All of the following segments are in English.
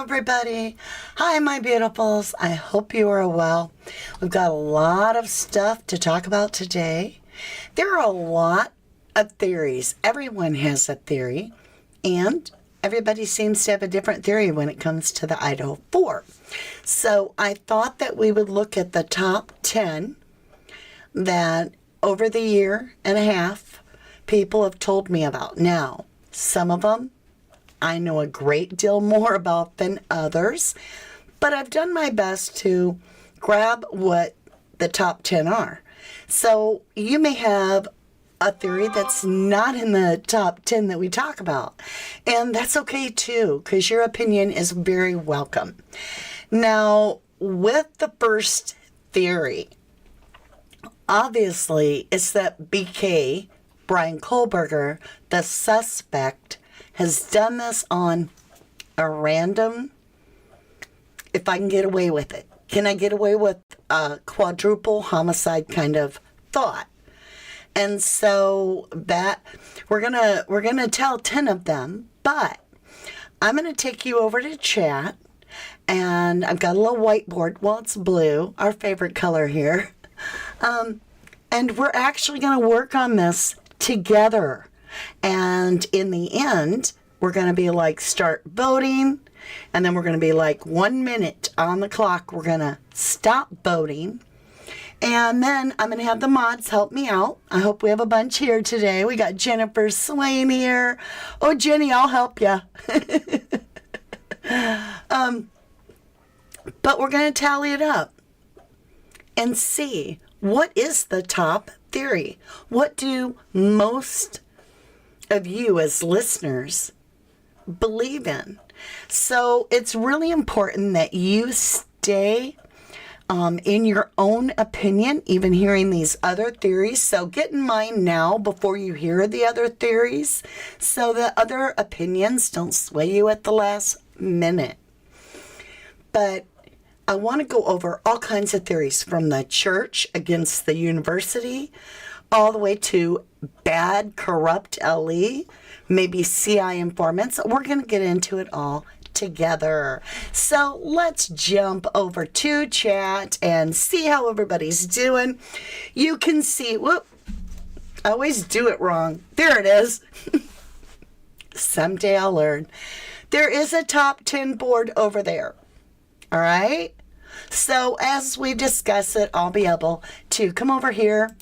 Hello, everybody. Hi, my beautifuls. I hope you are well. We've got a lot of stuff to talk about today. There are a lot of theories. Everyone has a theory, and everybody seems to have a different theory when it comes to the Idaho 4. So I thought that we would look at the top 10 that over the year and a half people have told me about. Now, some of them I know a great deal more about than others, but I've done my best to grab what the top 10 are. So you may have a theory that's not in the top 10 that we talk about, and that's okay too, because your opinion is very welcome. Now, with the first theory, obviously it's that BK, Brian Kohlberger, the suspect, has done this on a random, if I can get away with it. Can I get away with a quadruple homicide kind of thought? And so that we're gonna tell 10 of them, but I'm gonna take you over to chat, and I've got a little whiteboard. Well, it's blue, our favorite color here. And we're actually gonna work on this together. And in the end, we're going to be like, start voting. And then we're going to be like 1 minute on the clock. We're going to stop voting. And then I'm going to have the mods help me out. I hope we have a bunch here today. We got Jennifer Swain here. Oh, Jenny, I'll help you. But we're going to tally it up and see what is the top theory. What do most of you as listeners believe in? So it's really important that you stay in your own opinion, even hearing these other theories. So get in mind now before you hear the other theories, so that other opinions don't sway you at the last minute. But I want to go over all kinds of theories, from the church against the university, all the way to bad, corrupt LE, maybe CI informants. We're going to get into it all together. So let's jump over to chat and see how everybody's doing. You can see, whoop, I always do it wrong. There it is. Someday I'll learn. There is a top 10 board over there. All right? So as we discuss it, I'll be able to come over here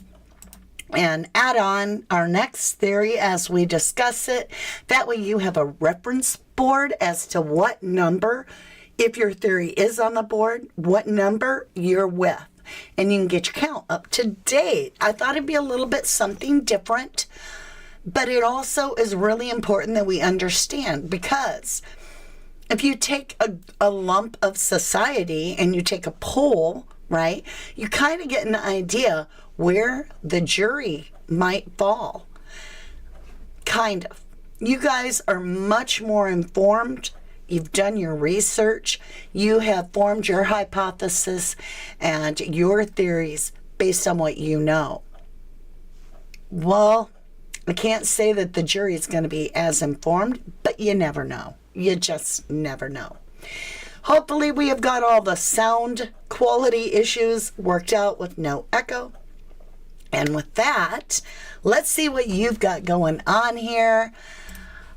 and add on our next theory as we discuss it. That way you have a reference board as to what number, if your theory is on the board, what number you're with. And you can get your count up to date. I thought it'd be a little bit something different, but it also is really important that we understand, because if you take a lump of society and you take a poll, right, you kind of get an idea where the jury might fall. Kind of. You guys are much more informed. You've done your research. You have formed your hypothesis and your theories based on what you know. Well, I can't say that the jury is going to be as informed, but you never know. You just never know. Hopefully we have got all the sound quality issues worked out with no echo. And with that, let's see what you've got going on here.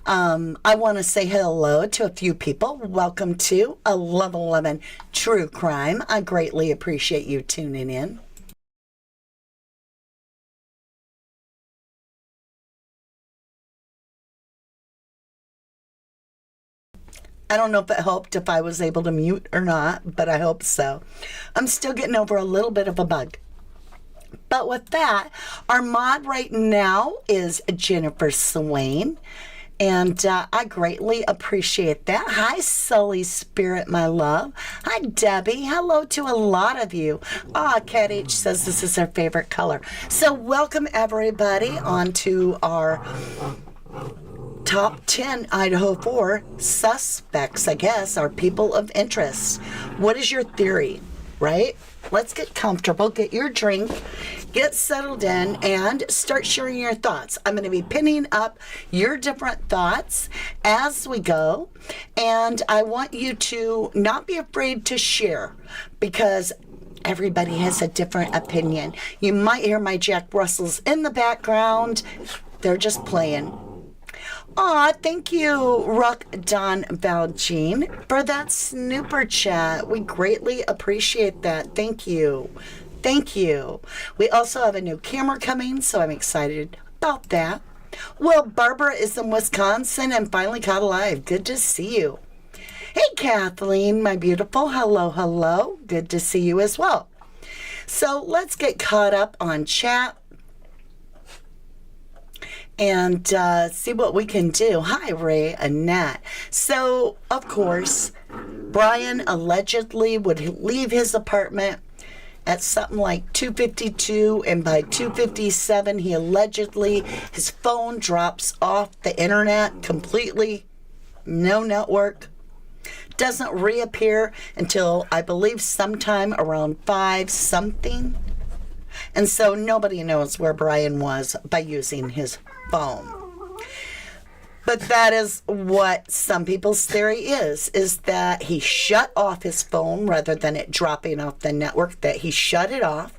I want to say hello to a few people. Welcome to a Level 11 True Crime. I greatly appreciate you tuning in. I don't know if it helped if I was able to mute or not, but I hope so. I'm still getting over a little bit of a bug. But with that, our mod right now is Jennifer Swain, and I greatly appreciate that. Hi, Sully Spirit, my love. Hi, Debbie. Hello to a lot of you. Cat H says this is her favorite color. So welcome, everybody, onto our top 10 Idaho 4 suspects, I guess, are people of interest. What is your theory? right? Let's get comfortable, get your drink, get settled in, and start sharing your thoughts. I'm going to be pinning up your different thoughts as we go, and I want you to not be afraid to share, because everybody has a different opinion. You might hear my Jack Russells in the background. They're just playing. Aw, thank you, Ruck Don Valjean, for that snooper chat. We greatly appreciate that. Thank you. Thank you. We also have a new camera coming, so I'm excited about that. Well, Barbara is in Wisconsin and finally caught alive. Good to see you. Hey, Kathleen, my beautiful. Hello, hello. Good to see you as well. So let's get caught up on chat and see what we can do. Hi, Ray Annette. So, of course, Brian allegedly would leave his apartment at something like 2:52, and by 2:57, he allegedly, his phone drops off the internet completely. No network. Doesn't reappear until, I believe, sometime around 5 something. And so nobody knows where Brian was by using his phone. But that is what some people's theory is that he shut off his phone rather than it dropping off the network, that he shut it off,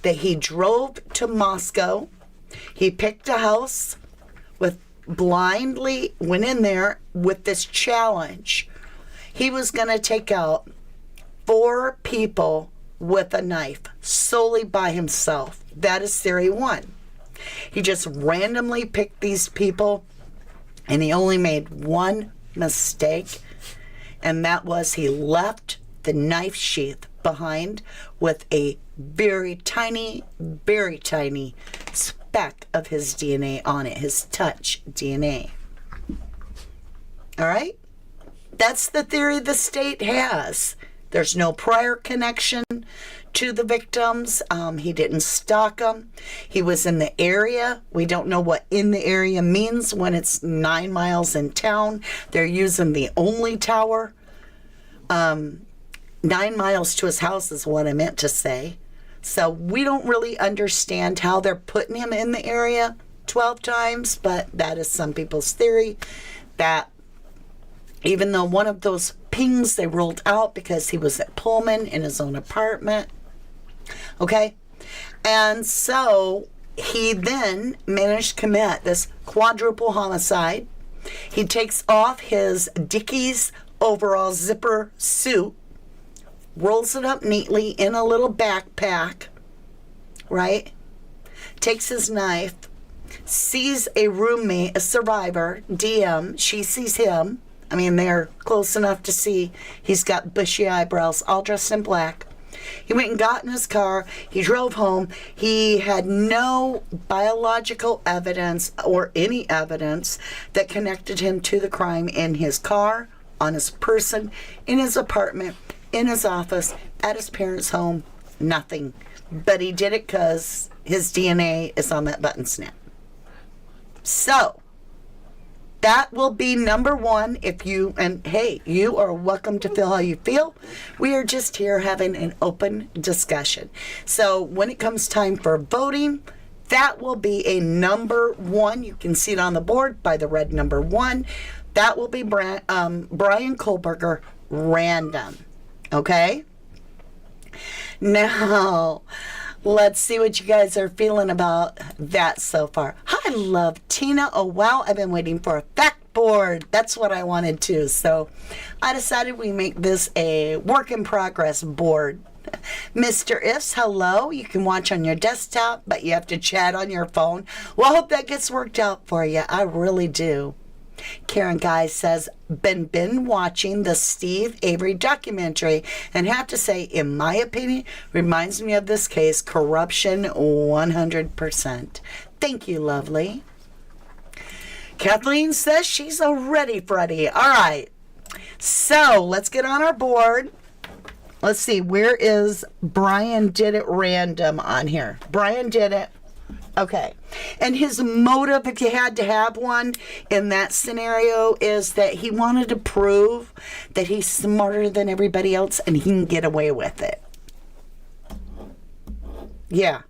that he drove to Moscow, he picked a house, blindly went in there with this challenge. He was going to take out 4 people with a knife solely by himself. That is theory 1. He just randomly picked these people, and he only made one mistake, and that was he left the knife sheath behind with a very tiny speck of his DNA on it, his touch DNA. All right? That's the theory the state has. There's no prior connection to the victims. He didn't stalk them. He was in the area. We don't know what in the area means when it's 9 miles in town. They're using the only tower. 9 miles to his house is what I meant to say. So we don't really understand how they're putting him in the area 12 times, but that is some people's theory, that even though one of those pings they ruled out because he was at Pullman in his own apartment. Okay? And so he then managed to commit this quadruple homicide. He takes off his Dickies overall zipper suit, rolls it up neatly in a little backpack, right? Takes his knife, sees a roommate, a survivor, DM. She sees him. I mean, they're close enough to see he's got bushy eyebrows, all dressed in black. He went and got in his car. He drove home. He had no biological evidence or any evidence that connected him to the crime in his car, on his person, in his apartment, in his office, at his parents' home. Nothing. But he did it because his DNA is on that button snap. So that will be number 1. If you, and hey, you are welcome to feel how you feel. We are just here having an open discussion. So when it comes time for voting, that will be a number 1. You can see it on the board by the red number 1. That will be Brian Kohlberger, random. Okay? Now, let's see what you guys are feeling about that so far. Hi, love Tina. Oh, wow. I've been waiting for a fact board. That's what I wanted to. So I decided we make this a work in progress board. Mr. Ifs, hello. You can watch on your desktop, but you have to chat on your phone. Well, I hope that gets worked out for you. I really do. Karen Guy says, been watching the Steve Avery documentary and have to say, in my opinion, reminds me of this case, corruption 100%. Thank you, lovely. Kathleen says she's a ready Freddy. All right. So let's get on our board. Let's see. Where is Brian did it random on here? Brian did it. Okay. And his motive, if you had to have one in that scenario, is that he wanted to prove that he's smarter than everybody else and he can get away with it. Yeah.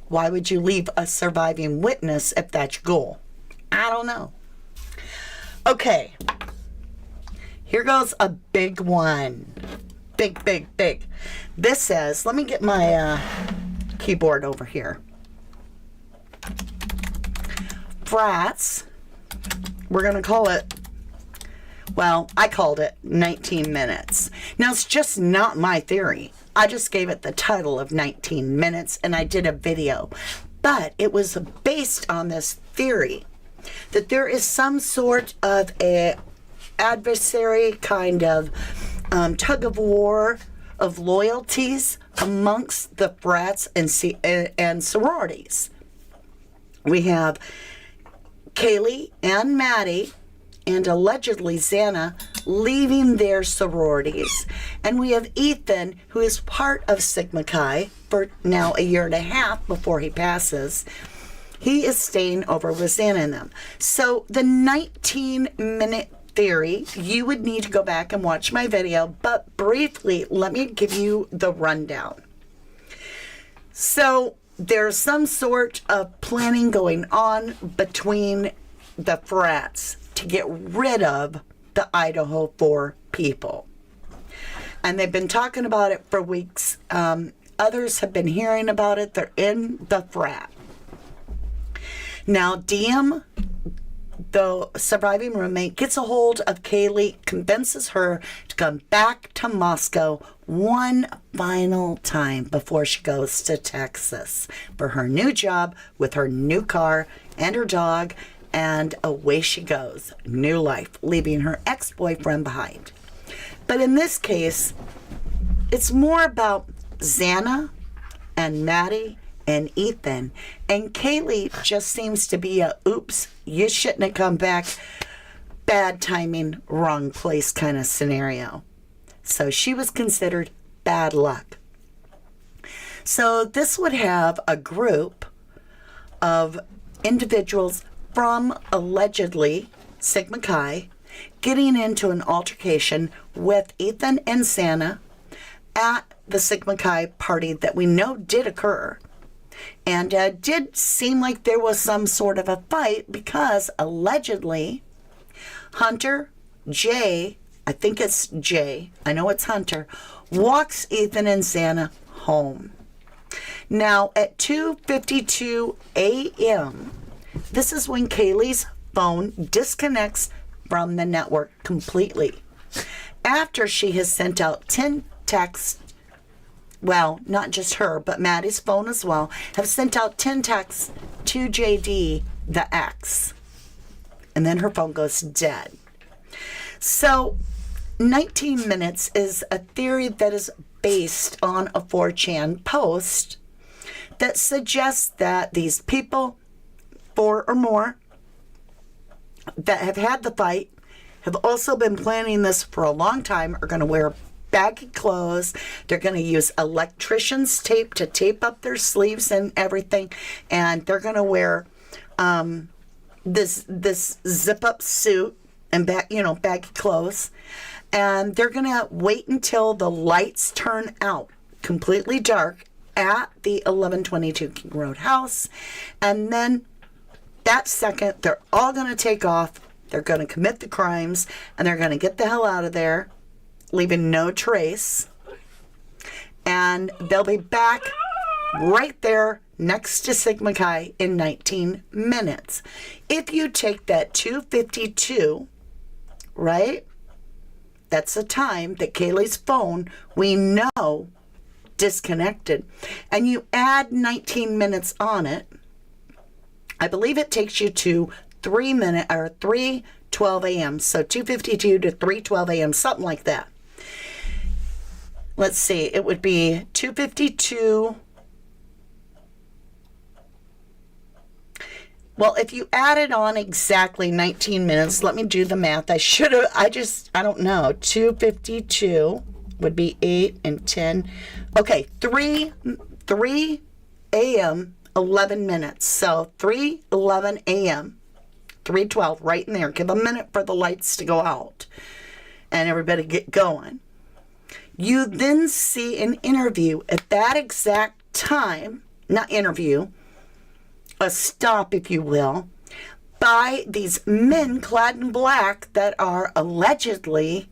Why would you leave a surviving witness if that's your goal? I don't know. Okay. Here goes a big one. Big, big, big. This says, let me get my keyboard over here. Frats. We're going to call it, well, I called it 19 minutes. Now, it's just not my theory. I just gave it the title of 19 minutes, and I did a video. But it was based on this theory that there is some sort of a adversary kind of tug of war of loyalties amongst the frats and sororities. We have Kaylee and Maddie and allegedly Xana leaving their sororities. And we have Ethan, who is part of Sigma Chi for now a year and a half before he passes. He is staying over with Xana and them. So the 19-minute theory, you would need to go back and watch my video, but briefly, let me give you the rundown. So there's some sort of planning going on between the frats to get rid of the Idaho 4 people. And they've been talking about it for weeks. Others have been hearing about it. They're in the frat. Now, DM, the surviving roommate, gets a hold of Kaylee, convinces her to come back to Moscow one final time before she goes to Texas for her new job with her new car and her dog, and away she goes. New life, leaving her ex-boyfriend behind. But in this case, it's more about Xana and Maddie and Ethan. And Kaylee just seems to be a oops, you shouldn't have come back, bad timing, wrong place kind of scenario. So she was considered bad luck. So this would have a group of individuals from allegedly Sigma Chi getting into an altercation with Ethan and Xana at the Sigma Chi party that we know did occur. And did seem like there was some sort of a fight because allegedly Hunter, Jay, I think it's Jay, I know it's Hunter, walks Ethan and Xana home. Now at 2:52 a.m., this is when Kaylee's phone disconnects from the network completely. After she has sent out 10 texts, well, not just her, but Maddie's phone as well, have sent out 10 texts to JD, the ex. And then her phone goes dead. So 19 minutes is a theory that is based on a 4chan post that suggests that these people, 4 or more, that have had the fight, have also been planning this for a long time, are going to wear baggy clothes. They're going to use electrician's tape to tape up their sleeves and everything. And they're going to wear this zip-up suit and baggy clothes. And they're going to wait until the lights turn out completely dark at the 1122 King Road house. And then that second, they're all going to take off. They're going to commit the crimes, and they're going to get the hell out of there, leaving no trace. And they'll be back right there next to Sigma Chi in 19 minutes. If you take that 2:52, right? That's the time that Kaylee's phone, we know, disconnected. And you add 19 minutes on it, I believe it takes you to 3:12 a.m. So 2:52 to 3:12 a.m., something like that. Let's see, it would be 2:52. Well, if you added on exactly 19 minutes, let me do the math. I don't know. 2:52 would be 8 and 10. Okay, 3 a.m., 11 minutes. So 3:11 a.m., 3:12, right in there. Give a minute for the lights to go out and everybody get going. You then see an interview at that exact time, not interview, a stop, if you will, by these men clad in black that are allegedly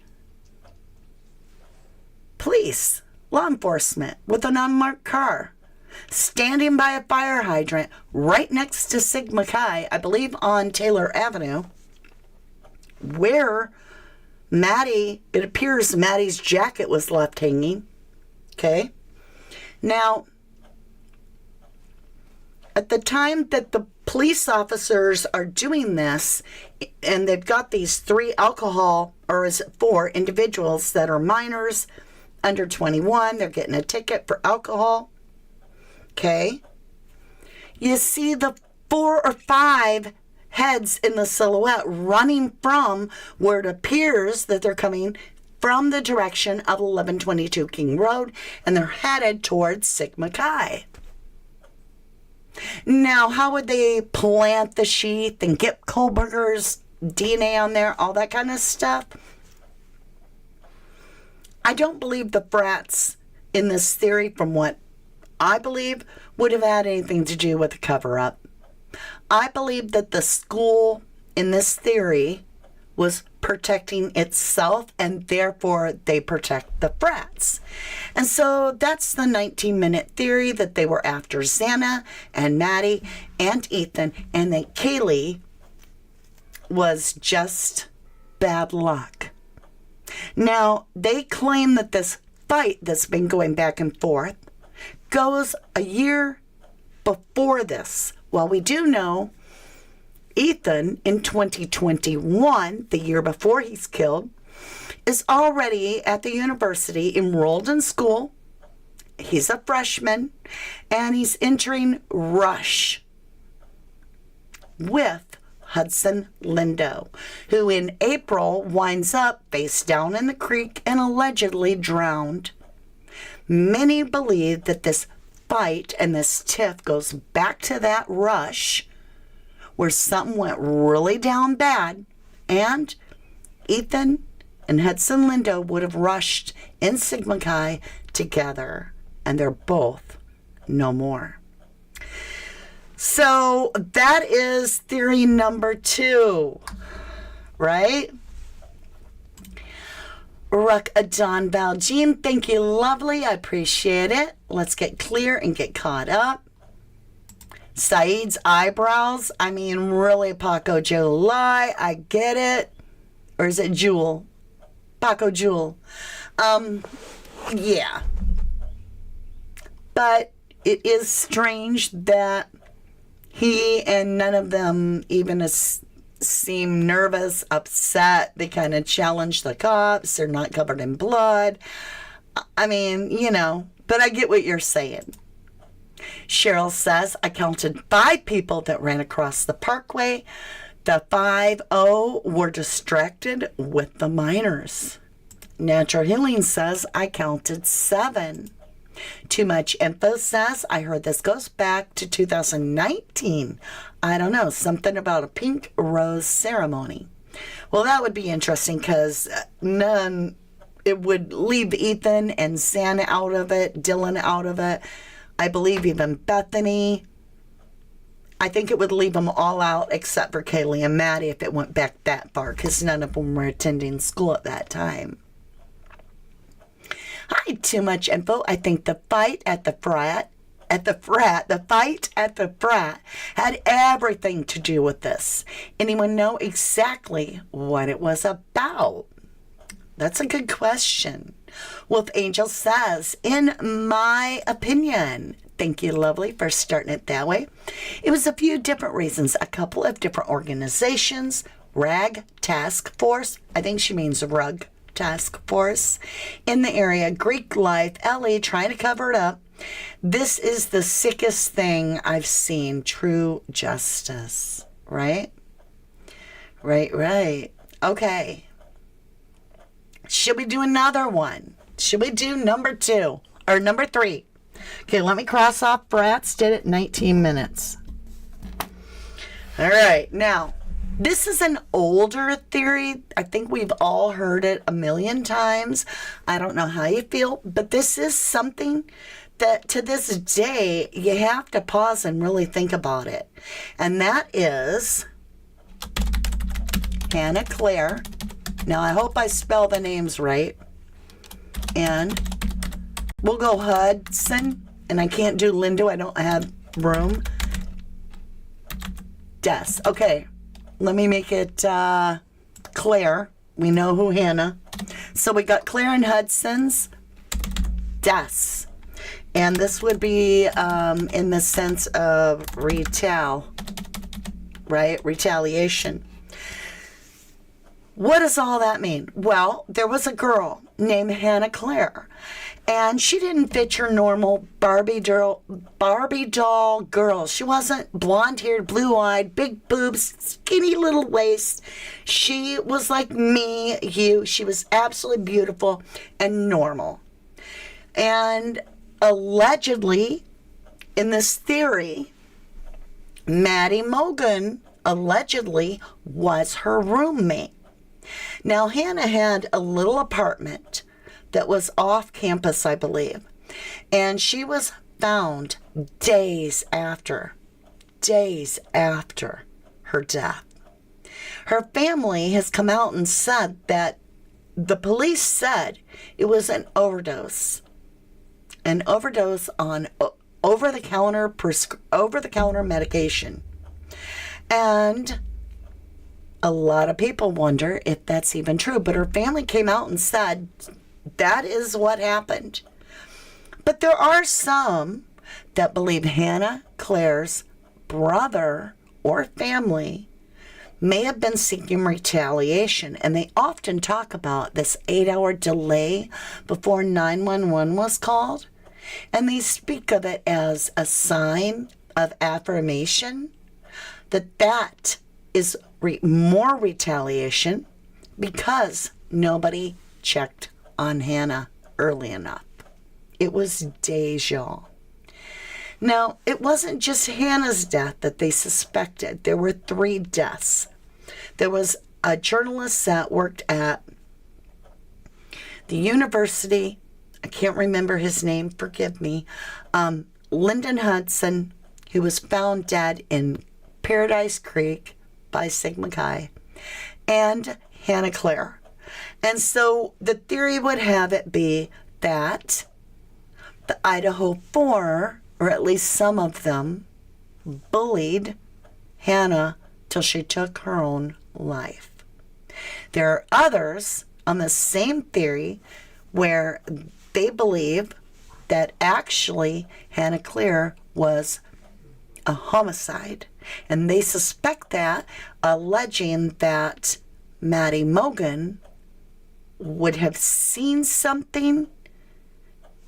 police, law enforcement, with an unmarked car, standing by a fire hydrant right next to Sigma Chi, I believe on Taylor Avenue, where Maddie, it appears Maddie's jacket was left hanging. Okay. Now, at the time that the police officers are doing this, and they've got these 3 alcohol, or is it 4 individuals that are minors, under 21, they're getting a ticket for alcohol. Okay. You see the 4 or 5 heads in the silhouette running from where it appears that they're coming from the direction of 1122 King Road, and they're headed towards Sigma Chi. Now, how would they plant the sheath and get Kohlberger's DNA on there, all that kind of stuff? I don't believe the Frats in this theory, from what I believe, would have had anything to do with the cover-up. I believe that the school in this theory was protecting itself, and therefore they protect the Frats. And so that's the 19-minute theory, that they were after Xana and Maddie and Ethan, and that Kaylee was just bad luck. Now, they claim that this fight that's been going back and forth goes a year before this. Well, we do know Ethan in 2021, the year before he's killed, is already at the university, enrolled in school. He's a freshman, and he's entering Rush with Hudson Lindo, who in April winds up face down in the creek and allegedly drowned. Many believe that this fight and this tiff goes back to that Rush where something went really down bad, and Ethan and Hudson Lindo would have rushed in Sigma Chi together, and they're both no more. So that is theory number 2, right? Ruck Adon Valjean, thank you, lovely. I appreciate it. Let's get clear and get caught up. Saeed's eyebrows. I mean, really, Paco July. I get it. Or is it Jewel? Paco Jewel. Yeah. But it is strange that he and none of them even seem nervous, upset. They kind of challenge the cops. They're not covered in blood. I mean, you know, but I get what you're saying. Cheryl says, I counted 5 people that ran across the parkway. The 5-0 were distracted with the minors. Natural Healing says, I counted 7. Too Much Info says, I heard this goes back to 2019. I don't know, something about a pink rose ceremony. Well, that would be interesting, because it would leave Ethan and Xana out of it, Dylan out of it. I believe even Bethany. I think it would leave them all out except for Kaylee and Maddie if it went back that far, because none of them were attending school at that time. Hi, Too Much Info. I think the fight at the frat had everything to do with this. Anyone know exactly what it was about? That's a good question. Wolf Angel says, in my opinion, thank you, lovely, for starting it that way. It was a few different reasons, a couple of different organizations, RAG Task Force, I think she means Rug Task Force, in the area, Greek Life, LA, trying to cover it up. This is the sickest thing I've seen, true justice, right? Right. Okay. Should we do another one? Should we do number 2 or number 3? Okay, let me cross off Frats. Did it 19 minutes. All right, now This is an older theory. I think we've all heard it a million times. I don't know how you feel, but this is something that to this day you have to pause and really think about it. And that is Hannah Claire. Now, I hope I spell the names right. And we'll go Hudson. And I can't do Lindo. I don't have room. Des. Okay. Let me make it Claire. We know who Hannah. So we got Claire and Hudson's Des. And this would be in the sense of retaliation. What does all that mean? Well, there was a girl named Hannah Claire, and she didn't fit your normal Barbie doll girl. She wasn't blonde-haired, blue-eyed, big boobs, skinny little waist. She was like me, you. She was absolutely beautiful and normal. And allegedly, in this theory, Maddie Mogan allegedly was her roommate. Now, Hannah had a little apartment that was off campus, I believe, and she was found days after her death. Her family has come out and said that the police said it was an overdose on over-the-counter medication. And a lot of people wonder if that's even true, but her family came out and said that is what happened. But there are some that believe Hannah Claire's brother or family may have been seeking retaliation, and they often talk about this 8-hour delay before 911 was called, and they speak of it as a sign of affirmation that is more retaliation because nobody checked on Hannah early enough. It was days, y'all. Now, it wasn't just Hannah's death that they suspected. There were 3 deaths. There was a journalist that worked at the university. I can't remember his name. Forgive me. Lyndon Hudson, who was found dead in Paradise Creek by Sigma Chi, and Hannah Claire. And so the theory would have it be that the Idahofour, or at least some of them, bullied Hannah till she took her own life. There are others on the same theory where they believe that actually Hannah Claire was a homicide. And they suspect that, alleging that Maddie Mogan would have seen something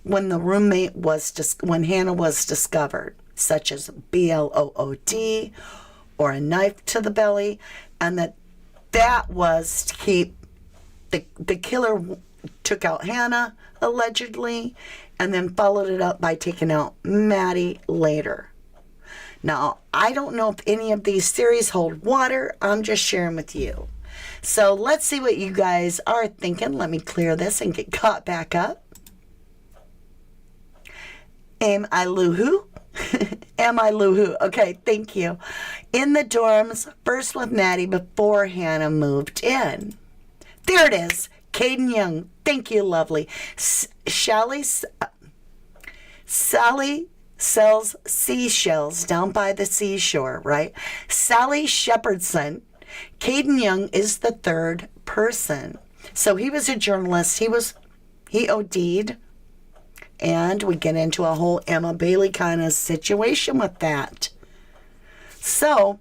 when when Hannah was discovered, such as blood or a knife to the belly, and that was to keep the killer took out Hannah allegedly, and then followed it up by taking out Maddie later. Now, I don't know if any of these theories hold water. I'm just sharing with you. So let's see what you guys are thinking. Let me clear this and get caught back up. Am I Luhu? Am I Luhu? Okay, thank you. In the dorms, first with Maddie before Hannah moved in. There it is. Caden Young. Thank you, lovely. Sally sells seashells down by the seashore, right? Sally Shepherdson. Caden Young is the 3rd person. So he was a journalist. He OD'd. And we get into a whole Emma Bailey kind of situation with that. So,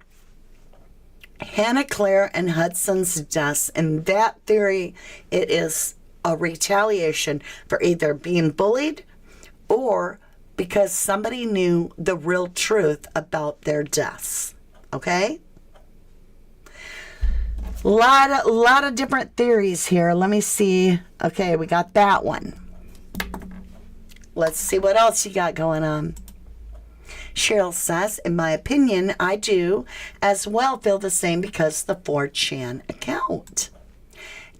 Hannah Claire and Hudson's deaths, in that theory, it is a retaliation for either being bullied or because somebody knew the real truth about their deaths. Okay? Lot of different theories here. Let me see. Okay, we got that one. Let's see what else you got going on. Cheryl says, in my opinion, I do as well feel the same because the 4chan account.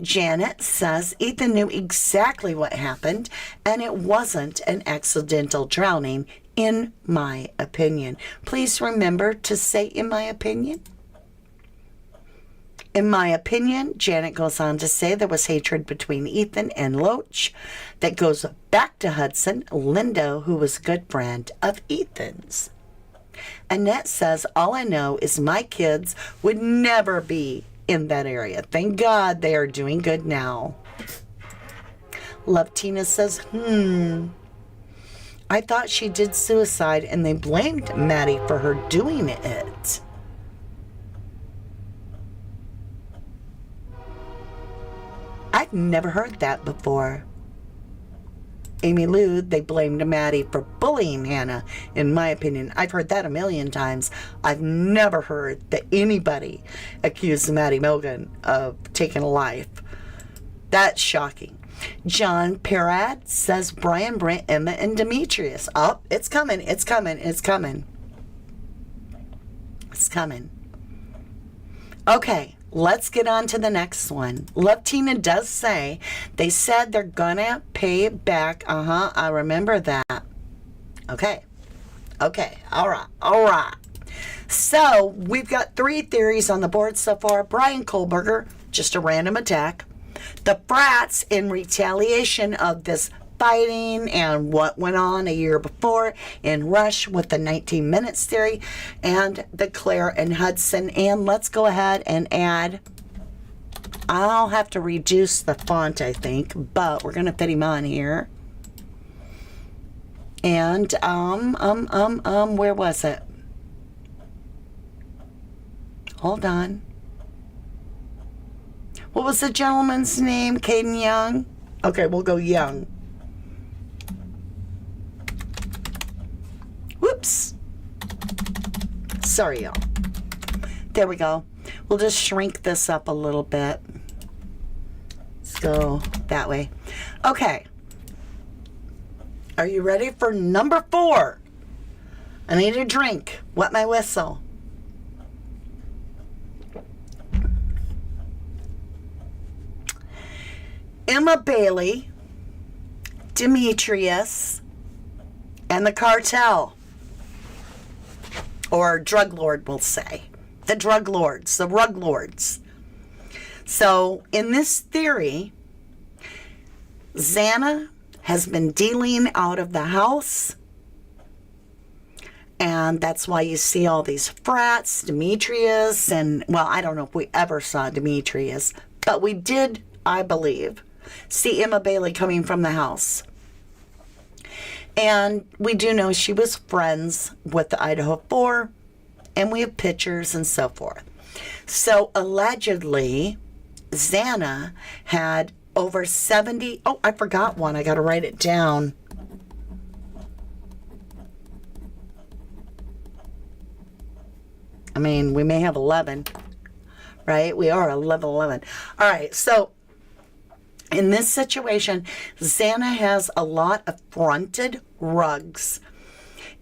Janet says Ethan knew exactly what happened and it wasn't an accidental drowning, in my opinion. Please remember to say in my opinion. In my opinion, Janet goes on to say there was hatred between Ethan and Loach that goes back to Hudson, Lindo, who was a good friend of Ethan's. Annette says, all I know is my kids would never be in that area. Thank God they are doing good now. Love Tina says, I thought she did suicide and they blamed Maddie for her doing it. I've never heard that before. Amy Lou, they blamed Maddie for bullying Hannah, in my opinion. I've heard that a million times. I've never heard that anybody accused Maddie Milgan of taking a life. That's shocking. John Perad says Brian, Brent, Emma, and Demetrius. Oh, it's coming, it's coming, it's coming. It's coming. Okay. Let's get on to the next one. Love Tina does say they said they're gonna pay back. I remember that. Okay. All right. So we've got 3 theories on the board so far. Brian Kohlberger, just a random attack. The Frats in retaliation of this fighting and what went on a year before in Rush with the 19 minutes theory, and the Claire and Hudson. And let's go ahead and add, I'll have to reduce the font, I think, but we're going to fit him on here. And, where was it? Hold on. What was the gentleman's name? Caden Young? Okay, we'll go Young. Whoops. Sorry, y'all. There we go. We'll just shrink this up a little bit. Let's go that way. Okay. Are you ready for number 4? I need a drink. Wet my whistle. Emma Bailey, Demetrius, and the cartel. Or drug lord, we'll say. The drug lords, the rug lords. So, in this theory, Xana has been dealing out of the house. And that's why you see all these frats, Demetrius, and, well, I don't know if we ever saw Demetrius, but we did, I believe, see Emma Bailey coming from the house. And we do know she was friends with the Idahofour, and we have pictures and so forth. So allegedly, Xana had over 70, oh, I forgot one. I got to write it down. I mean, we may have 11, right? We are 11. All right, so in this situation, Xana has a lot of fronted rugs,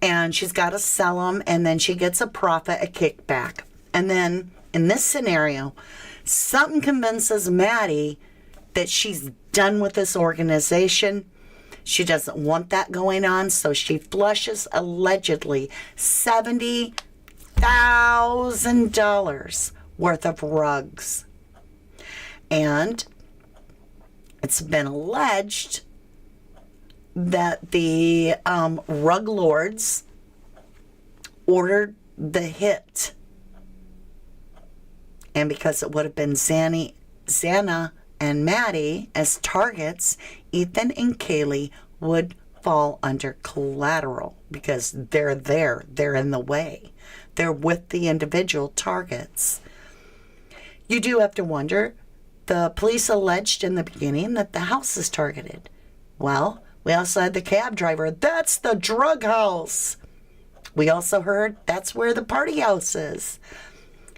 and she's got to sell them, and then she gets a profit, a kickback. And then in this scenario, something convinces Maddie that she's done with this organization. She doesn't want that going on, so she flushes allegedly $70,000 worth of rugs. And it's been alleged that the rug lords ordered the hit. And because it would have been Xana and Maddie as targets, Ethan and Kaylee would fall under collateral because they're there. They're in the way. They're with the individual targets. You do have to wonder, the police alleged in the beginning that the house is targeted. Well, we also had the cab driver. That's the drug house. We also heard that's where the party house is.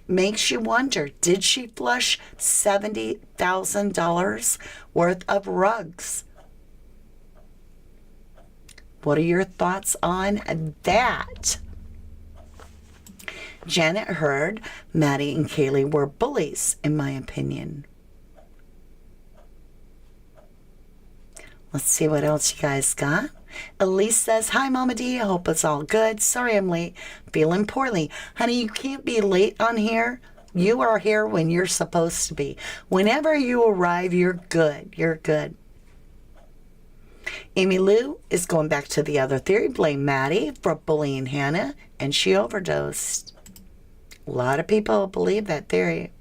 Makes you wonder, did she flush $70,000 worth of rugs? What are your thoughts on that? Janet heard Maddie and Kaylee were bullies, in my opinion. Let's see what else you guys got. Elise says, hi, Mama D. I hope it's all good. Sorry I'm late. Feeling poorly. Honey, you can't be late on here. You are here when you're supposed to be. Whenever you arrive, you're good. You're good. Amy Lou is going back to the other theory. Blame Maddie for bullying Hannah, and she overdosed. A lot of people believe that theory.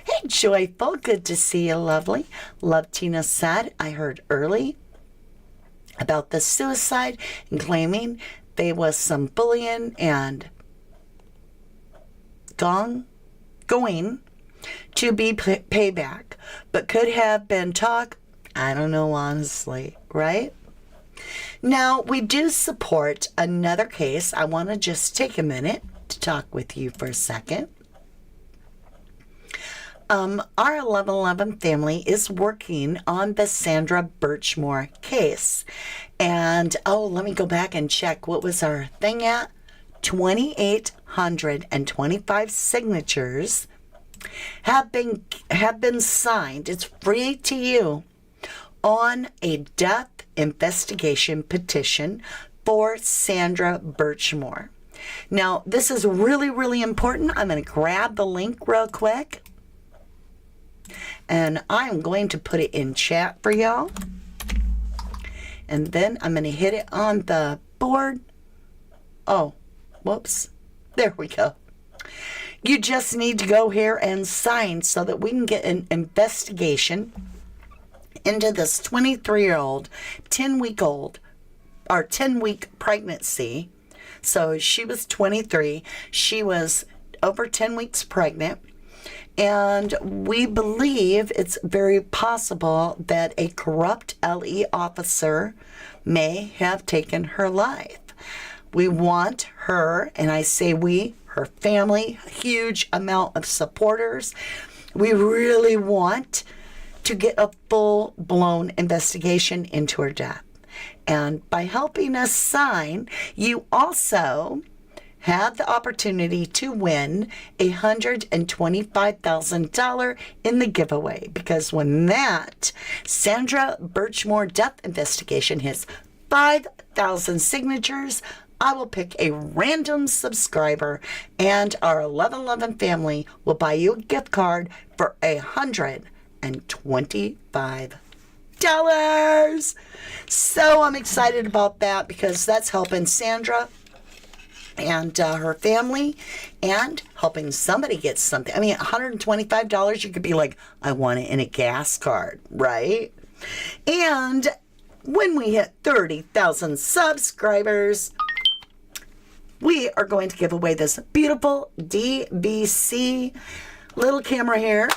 Hey, Joyful, good to see you, lovely. Love Tina said, I heard early about the suicide and claiming there was some bullying and going to be payback, but could have been talk. I don't know, honestly, right? Now, we do support another case. I want to just take a minute to talk with you for a second. Our 1111 family is working on the Sandra Birchmore case. And, let me go back and check. What was our thing at? 2,825 signatures have been signed. It's free to you on a death investigation petition for Sandra Birchmore. Now, this is really, really important. I'm going to grab the link real quick. And I'm going to put it in chat for y'all. And then I'm going to hit it on the board. Oh, whoops. There we go. You just need to go here and sign so that we can get an investigation into this 23-year-old, 10-week pregnancy. So she was 23. She was over 10 weeks pregnant. And we believe it's very possible that a corrupt LE officer may have taken her life. We want her, and I say we, her family, a huge amount of supporters. We really want to get a full-blown investigation into her death. And by helping us sign, you also have the opportunity to win $125,000 in the giveaway. Because when that Sandra Birchmore death investigation hits 5,000 signatures, I will pick a random subscriber, and our 1111 family will buy you a gift card for $125. So I'm excited about that because that's helping Sandra and her family, and helping somebody get something. I mean, $125, you could be like, I want it in a gas card, right? And when we hit 30,000 subscribers, we are going to give away this beautiful DVC little camera here.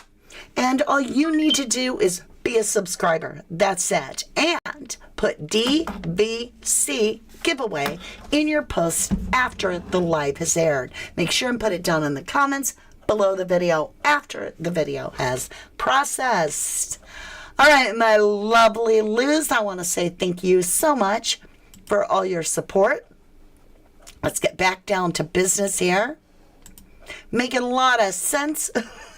And all you need to do is be a subscriber. That's it. And put DVC giveaway in your post after the live has aired. Make sure and put it down in the comments below the video after the video has processed. All right, my lovely Luz, I want to say thank you so much for all your support. Let's get back down to business here. Making a lot of sense.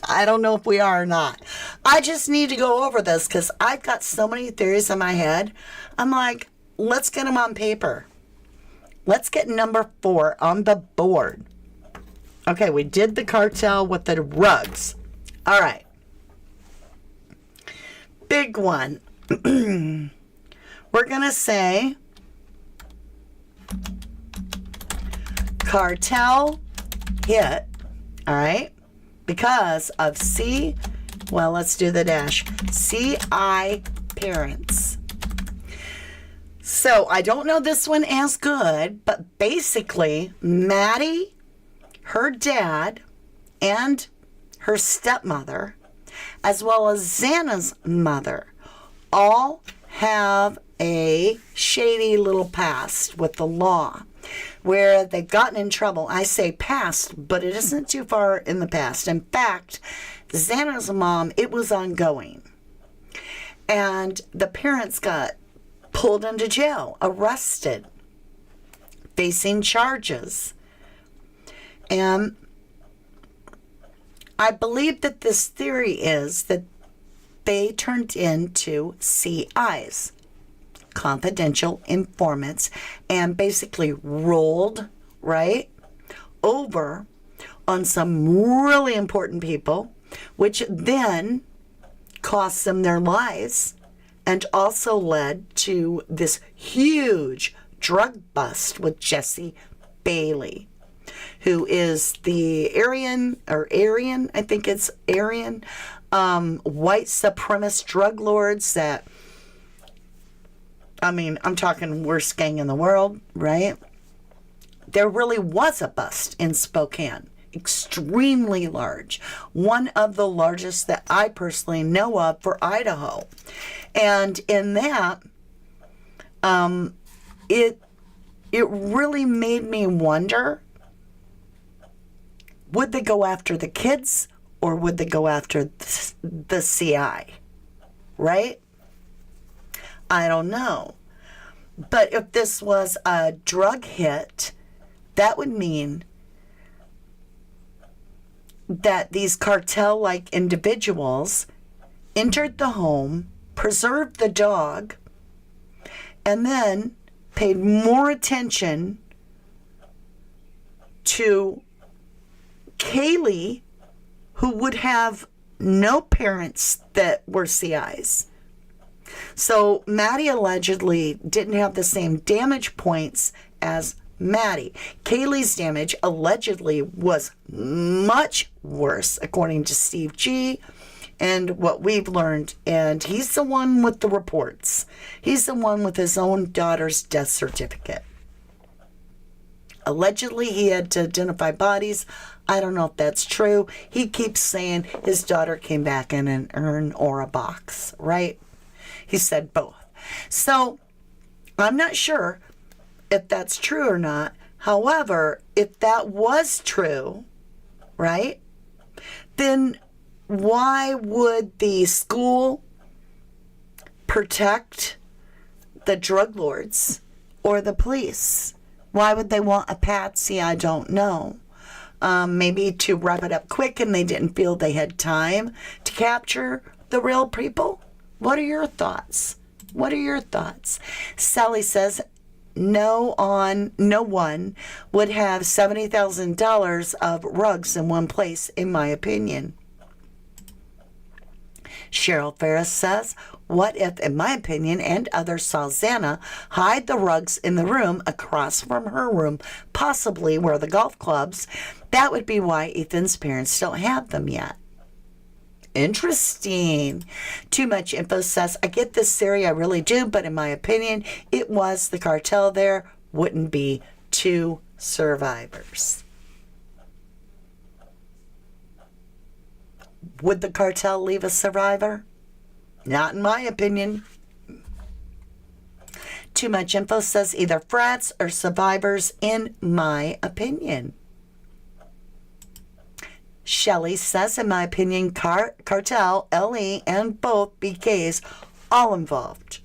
I don't know if we are or not. I just need to go over this because I've got so many theories in my head. I'm like, let's get them on paper. Let's get number 4 on the board. Okay, we did the cartel with the rugs. All right. Big one. We're going to say cartel hit. All right. Because of let's do the dash. CI parents. So I don't know this one as good, but basically Maddie, her dad, and her stepmother, as well as Xana's mother, all have a shady little past with the law where they've gotten in trouble. I say past, but it isn't too far in the past. In fact, Xana's mom, it was ongoing. And the parents got pulled into jail, arrested, facing charges And I believe that this theory is that they turned into CIs, confidential informants, and basically rolled, right, over on some really important people, which then cost them their lives and also led to this huge drug bust with Jesse Bailey, who is the Aryan, I think it's Aryan, white supremacist drug lords that, I mean, I'm talking worst gang in the world, right? There really was a bust in Spokane, extremely large, one of the largest that I personally know of for Idaho. And in that, it really made me wonder, would they go after the kids or would they go after the CI, right? I don't know. But if this was a drug hit, that would mean that these cartel-like individuals entered the home, preserved the dog, and then paid more attention to Kaylee, who would have no parents that were CIs. So Maddie allegedly didn't have the same damage points as Maddie. Kaylee's damage allegedly was much worse, according to Steve G. and what we've learned. And he's the one with the reports. He's the one with his own daughter's death certificate. Allegedly, he had to identify bodies. I don't know if that's true. He keeps saying his daughter came back in an urn or a box, right? He said both. So I'm not sure if that's true or not. However, if that was true, right, then why would the school protect the drug lords or the police? Why would they want a patsy? I don't know. Maybe to wrap it up quick and they didn't feel they had time to capture the real people? What are your thoughts? What are your thoughts? Sally says, no one would have $70,000 of rugs in one place, in my opinion. Cheryl Ferris says, what if, in my opinion, and others saw Xana hide the rugs in the room across from her room, possibly where the golf clubs? That would be why Ethan's parents don't have them yet. Interesting. Too Much Info says, I get this theory, I really do, but in my opinion, it was the cartel there, wouldn't be two survivors. Would the cartel leave a survivor? Not in my opinion. Too Much Info says either frats or survivors, in my opinion. Shelley says, in my opinion, cartel, LE, and both BKs, all involved.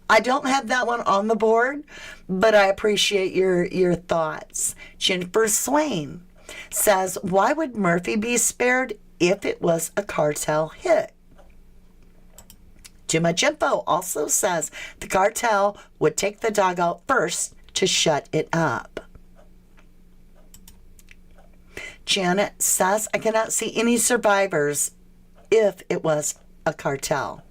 I don't have that one on the board, but I appreciate your thoughts. Jennifer Swain says, why would Murphy be spared if it was a cartel hit? Too Much Info also says the cartel would take the dog out first to shut it up. Janet says, I cannot see any survivors if it was a cartel.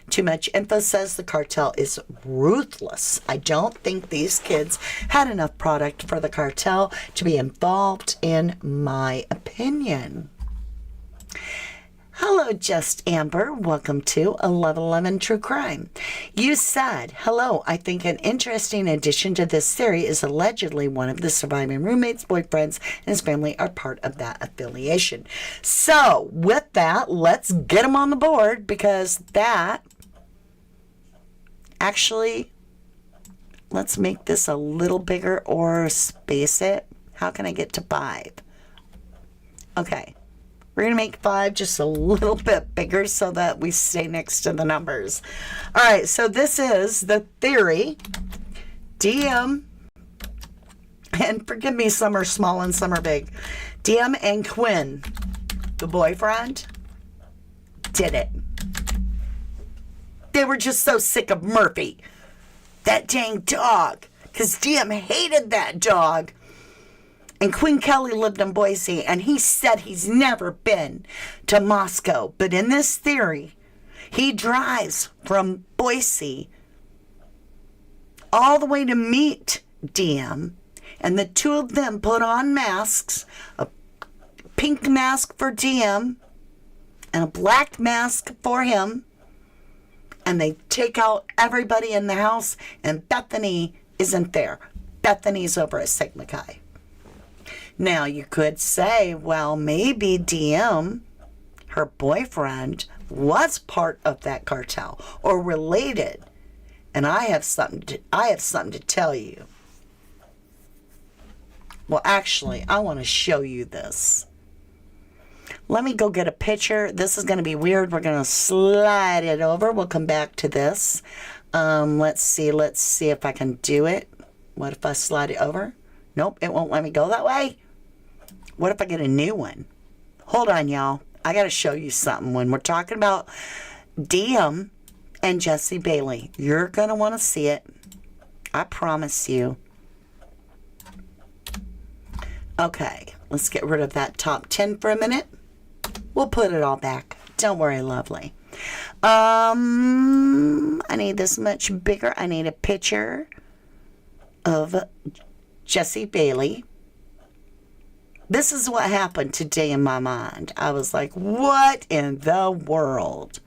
Too Much Info says the cartel is ruthless. I don't think these kids had enough product for the cartel to be involved, in my opinion. Hello, Just Amber. Welcome to 1111 True Crime. You said, hello, I think an interesting addition to this theory is allegedly one of the surviving roommates, boyfriends, and his family are part of that affiliation. So, with that, let's get them on the board, because that, actually, let's make this a little bigger or space it. How can I get to 5? Okay. We're going to make 5 just a little bit bigger so that we stay next to the numbers. All right, so this is the theory. DM And forgive me, some are small and some are big. DM and Quinn, the boyfriend, did it. They were just so sick of Murphy, that dang dog, because DM hated that dog. And Quinn Kelly lived in Boise, and he said he's never been to Moscow. But in this theory, he drives from Boise all the way to meet DM, and the two of them put on masks, a pink mask for DM and a black mask for him, and they take out everybody in the house, and Bethany isn't there. Bethany's over at Sigma Chi. Now, you could say, well, maybe DM, her boyfriend, was part of that cartel or related. And I have something to tell you. Well, actually, I want to show you this. Let me go get a picture. This is going to be weird. We're going to slide it over. We'll come back to this. Let's see if I can do it. What if I slide it over? Nope, it won't let me go that way. What if I get a new one? Hold on, y'all. I got to show you something. When we're talking about DM and Jesse Bailey, you're going to want to see it. I promise you. Okay, let's get rid of that top 10 for a minute. We'll put it all back. Don't worry, lovely. I need this much bigger. I need a picture of Jesse Bailey. This is what happened today in my mind. I was like, what in the world?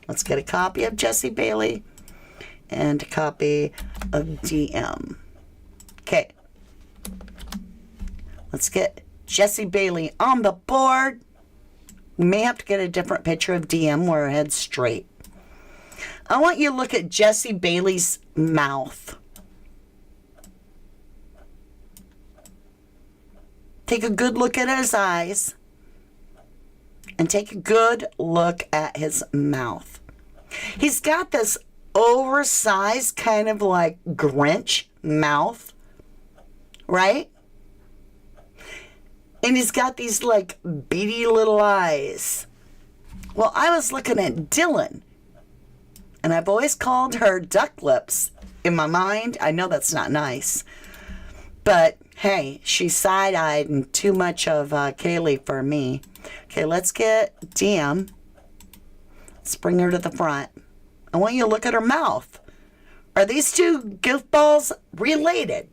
Let's get a copy of Jesse Bailey and a copy of DM. Okay. Let's get Jesse Bailey on the board. We may have to get a different picture of DM where her head's straight. I want you to look at Jesse Bailey's mouth. Take a good look at his eyes. And take a good look at his mouth. He's got this oversized kind of like Grinch mouth. Right? And he's got these like beady little eyes. Well, I was looking at Dylan. And I've always called her duck lips in my mind. I know that's not nice. But hey, she's side-eyed and too much of Kaylee for me. Okay, let's get DM. Let's bring her to the front. I want you to look at her mouth. Are these two goofballs related?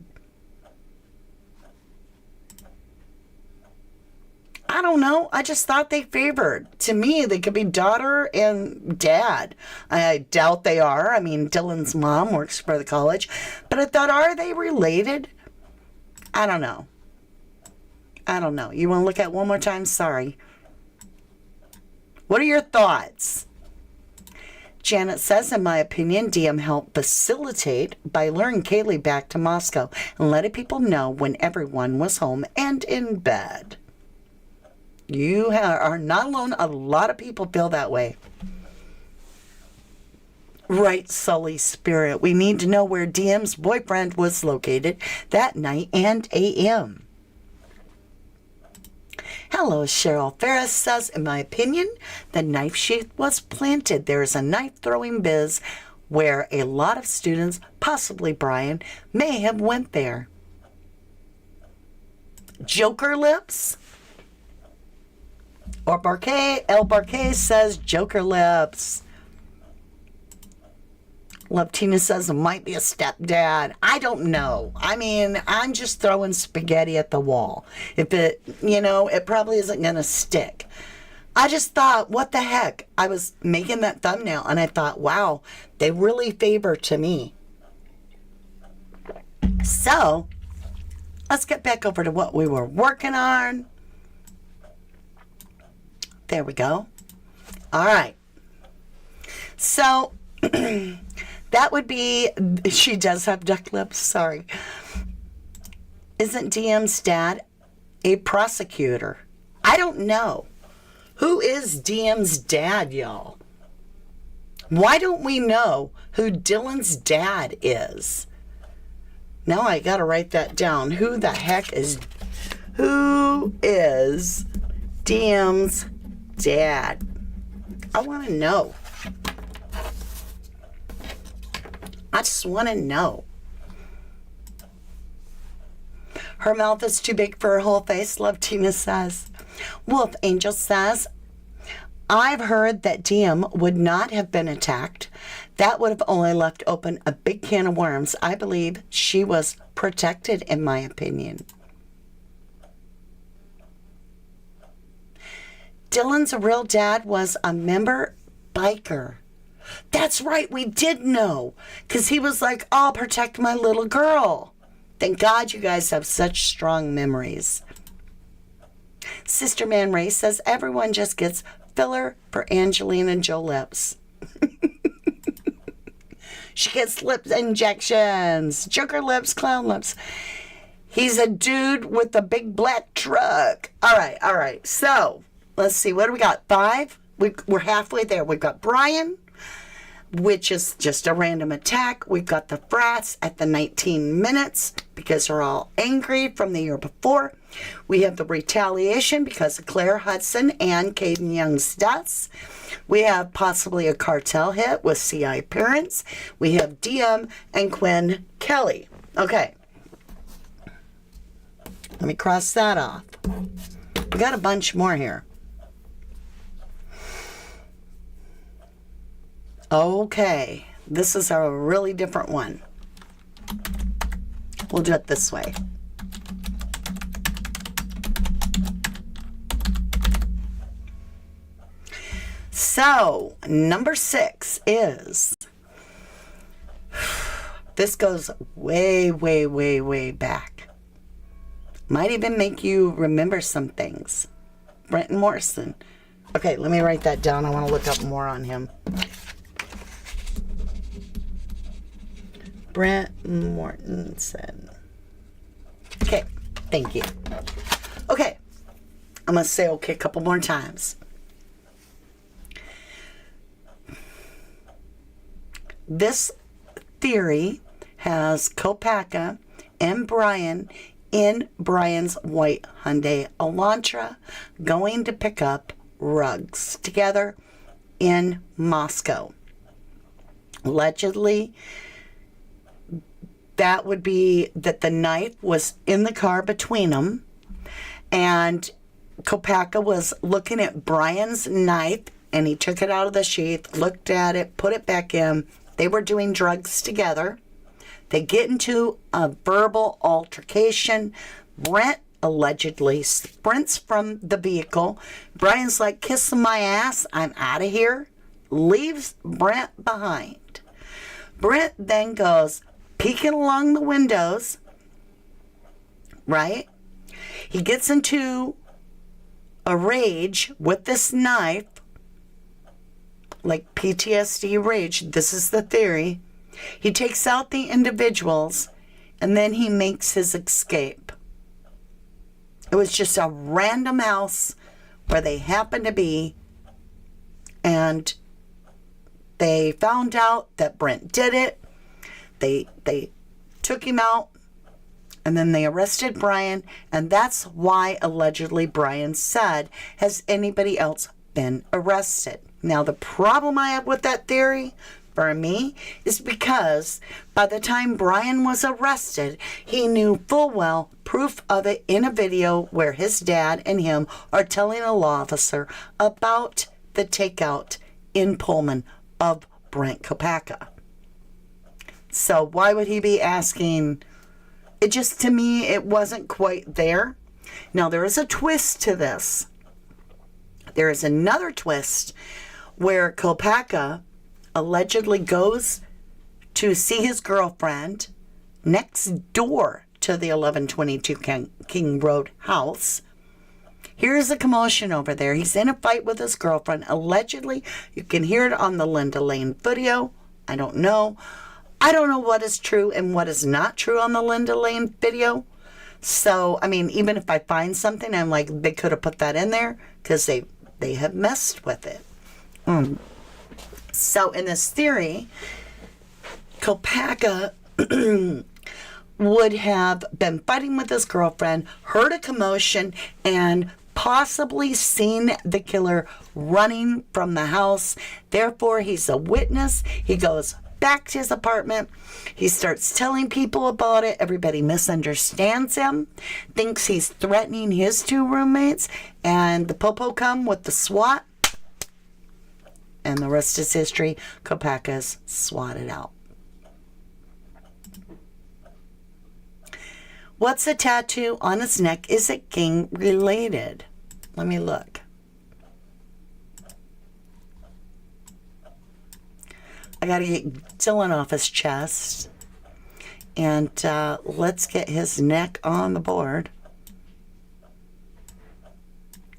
I don't know. I just thought they favored. To me, they could be daughter and dad. I doubt they are. I mean, Dylan's mom works for the college. But I thought, are they related? I don't know. You want to look at it one more time? Sorry. What are your thoughts? Janet says, in my opinion, DM helped facilitate by luring Kaylee back to Moscow and letting people know when everyone was home and in bed. You are not alone. A lot of people feel that way. Right, Sully Spirit. We need to know where DM's boyfriend was located that night and AM. Hello, Cheryl Ferris says, in my opinion, the knife sheath was planted. There is a knife throwing biz where a lot of students, possibly Brian, may have went there. Joker lips? Or Barquet, El Barquet says Joker lips. Love Tina says it might be a stepdad. I don't know. I mean, I'm just throwing spaghetti at the wall. If it, it probably isn't going to stick. I just thought, what the heck? I was making that thumbnail and I thought, wow, they really favor to me. So, let's get back over to what we were working on. There we go. All right. So, that would be, she does have duck lips, sorry. Isn't DM's dad a prosecutor? I don't know. Who is DM's dad, y'all? Why don't we know who Dylan's dad is? Now I gotta write that down. Who is DM's dad? I want to know. I just want to know. Her mouth is too big for her whole face, Love Tina says. Wolf Angel says, I've heard that DM would not have been attacked. That would have only left open a big can of worms. I believe she was protected, in my opinion. Dylan's real dad was a member biker. That's right, we did know. Because he was like, I'll protect my little girl. Thank God you guys have such strong memories. Sister Man Ray says everyone just gets filler for Angelina Jolie lips. She gets lip injections. Joker lips, clown lips. He's a dude with a big black truck. All right. So, let's see. What do we got? 5? We're halfway there. We've got Brian, which is just a random attack. We've got the Frats at the 19 minutes because they're all angry from the year before. We have the Retaliation because of Claire Hudson and Caden Young's deaths. We have possibly a cartel hit with CI parents. We have DM and Quinn Kelly. Okay. Let me cross that off. We got a bunch more here. Okay, this is a really different one. We'll do it this way. So, number 6 is, this goes way, way, way, way back. Might even make you remember some things. Brent Morrison. Okay, let me write that down. I want to look up more on him. Brent Mortensen. Okay, thank you. Okay, I'm going to say okay a couple more times. This theory has Kopacka and Brian in Brian's white Hyundai Elantra going to pick up rugs together in Moscow. Allegedly, that would be that the knife was in the car between them, and Kopacka was looking at Brian's knife, and he took it out of the sheath, looked at it, put it back in. They were doing drugs together. They get into a verbal altercation. Brent allegedly sprints from the vehicle. Brian's like, kissing my ass, I'm out of here. Leaves Brent behind. Brent then goes peeking along the windows, right? He gets into a rage with this knife, like PTSD rage. This is the theory. He takes out the individuals, and then he makes his escape. It was just a random house where they happened to be, and they found out that Brent did it. They took him out, and then they arrested Brian, and that's why allegedly Brian said, has anybody else been arrested? Now, the problem I have with that theory, for me, is because by the time Brian was arrested, he knew full well proof of it in a video where his dad and him are telling a law officer about the takeout in Pullman of Brent Kopacka. So why would he be asking? It just, to me, it wasn't quite there. Now, there is a twist to this. There is another twist where Kopacka allegedly goes to see his girlfriend next door to the 1122 King Road house. Here's a commotion over there. He's in a fight with his girlfriend. Allegedly, you can hear it on the Linda Lane video. I don't know. I don't know what is true and what is not true on the Linda Lane video. So, I mean, even if I find something, I'm like, they could have put that in there because they have messed with it. So in this theory, Kopacka would have been fighting with his girlfriend, heard a commotion, and possibly seen the killer running from the house. Therefore, he's a witness. He goes back to his apartment. He starts telling people about it. Everybody misunderstands him, thinks he's threatening his two roommates, and the popo come with the SWAT. And the rest is history. Kopacka's swatted out. What's a tattoo on his neck? Is it gang related? Let me look. I got to get Dylan off his chest. And let's get his neck on the board.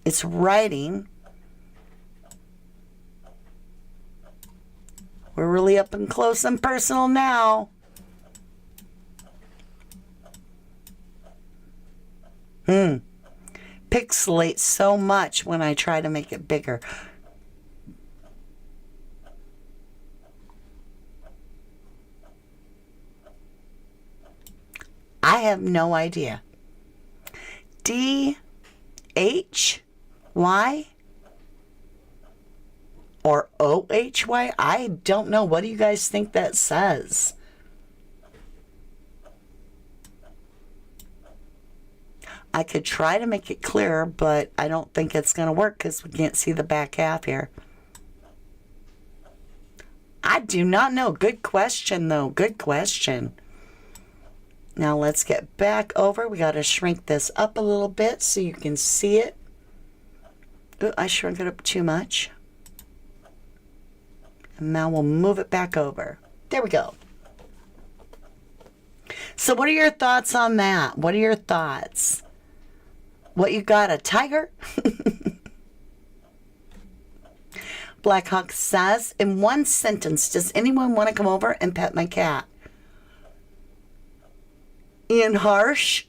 It's writing. We're really up and close and personal now. Pixelates so much when I try to make it bigger. I have no idea. D-H-Y or O-H-Y? I don't know. What do you guys think that says? I could try to make it clearer, but I don't think it's going to work because we can't see the back half here. I do not know. Good question, though. Good question. Now let's get back over. We got to shrink this up a little bit so you can see it. Ooh, I shrunk it up too much. And now we'll move it back over. There we go. So what are your thoughts on that? What are your thoughts? What, you got, a tiger? Blackhawk says, in one sentence, does anyone want to come over and pet my cat? Ian Harsh?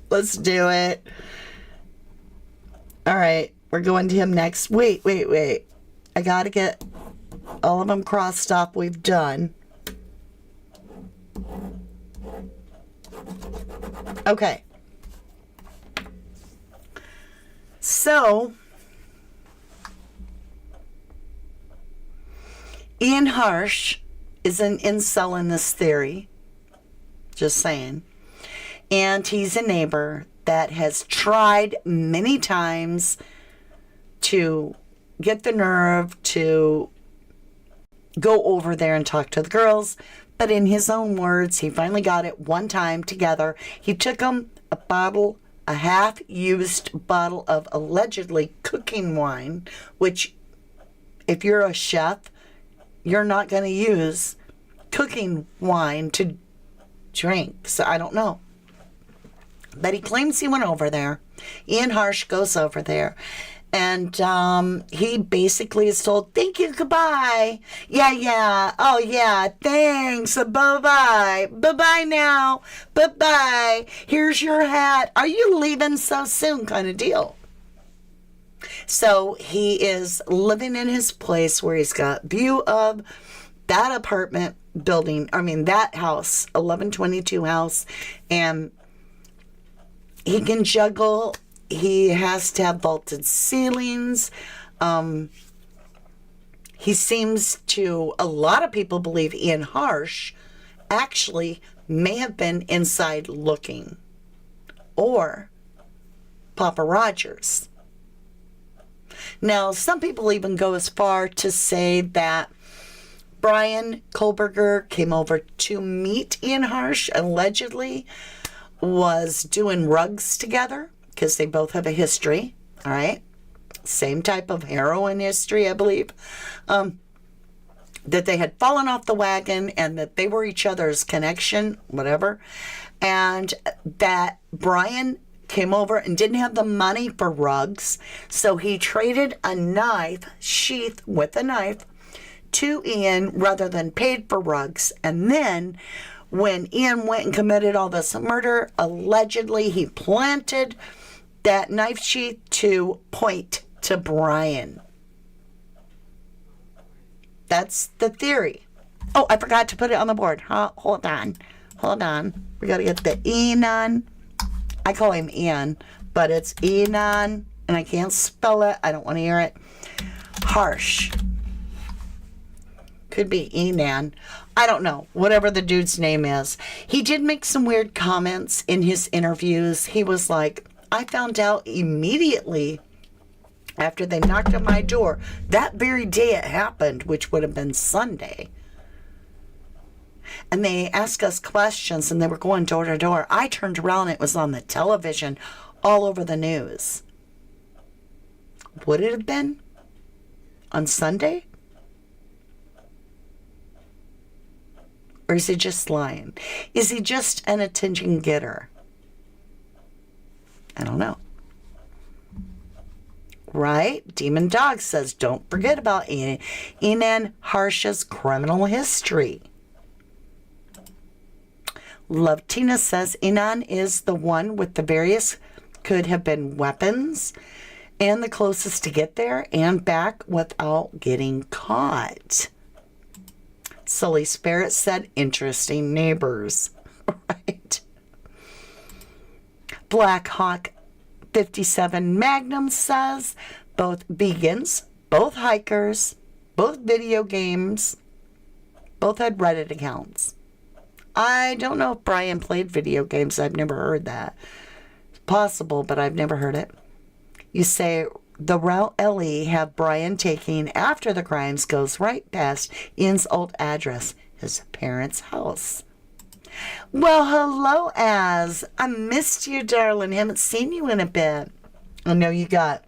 Let's do it. All right, we're going to him next. Wait. I got to get all of them crossed off. We've done. Okay. So, Ian Harsh is an incel in this theory. Just saying. And he's a neighbor that has tried many times to get the nerve to go over there and talk to the girls. But in his own words, he finally got it one time together. He took them a half-used bottle of allegedly cooking wine, which if you're a chef, you're not going to use cooking wine to drink. So I don't know. But he claims he went over there. Ian Harsh goes over there. And he basically is told, thank you, goodbye. Yeah. Oh, yeah, thanks. Bye-bye. Bye-bye now. Bye-bye. Here's your hat. Are you leaving so soon? Kind of deal. So he is living in his place where he's got view of that apartment building. That house, 1122 house. And he can juggle. He has to have vaulted ceilings. He seems to, a lot of people believe Ian Harsh actually may have been inside looking. Or Papa Rogers. Now, some people even go as far to say that Brian Kohlberger came over to meet Ian Harsh, allegedly was doing rugs together. Because they both have a history, all right? Same type of heroin history, I believe. That they had fallen off the wagon and that they were each other's connection, whatever. And that Brian came over and didn't have the money for rugs. So he traded a knife, sheath with a knife, to Ian rather than paid for rugs. And then when Ian went and committed all this murder, allegedly he planted that knife sheath to point to Brian. That's the theory. Oh, I forgot to put it on the board. Hold on. Hold on. We got to get the Enon. I call him Ian, but it's Enon, and I can't spell it. I don't want to hear it. Harsh. Could be Enan. I don't know. Whatever the dude's name is. He did make some weird comments in his interviews. He was like, I found out immediately after they knocked on my door. That very day it happened, which would have been Sunday. And they asked us questions, and they were going door to door. I turned around, and it was on the television all over the news. Would it have been on Sunday? Or is he just lying? Is he just an attention getter? I don't know. Right? Demon Dog says, don't forget about Enan Harsh's criminal history. Love Tina says, Enan is the one with the various, could have been weapons, and the closest to get there and back without getting caught. Sully Spirit said, interesting neighbors. Right. Black Hawk 57 Magnum says, both vegans, both hikers, both video games, both had Reddit accounts. I don't know if Brian played video games. I've never heard that. It's possible, but I've never heard it. You say the route Ellie have Brian taking after the crimes goes right past Ian's old address, his parents' house. Well, hello, Az. I missed you, darling. Haven't seen you in a bit. I know you got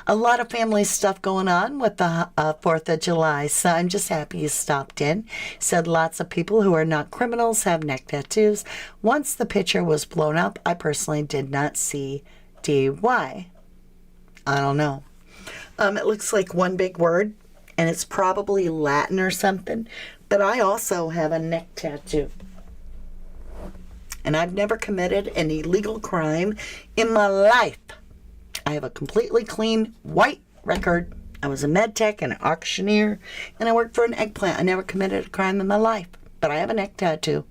a lot of family stuff going on with the 4th of July, so I'm just happy you stopped in. Said lots of people who are not criminals have neck tattoos. Once the picture was blown up, I personally did not see DY. I don't know. It looks like one big word, and it's probably Latin or something, but I also have a neck tattoo. And I've never committed an illegal crime in my life. I have a completely clean white record. I was a med tech and an auctioneer, and I worked for an eggplant. I never committed a crime in my life, but I have a neck tattoo.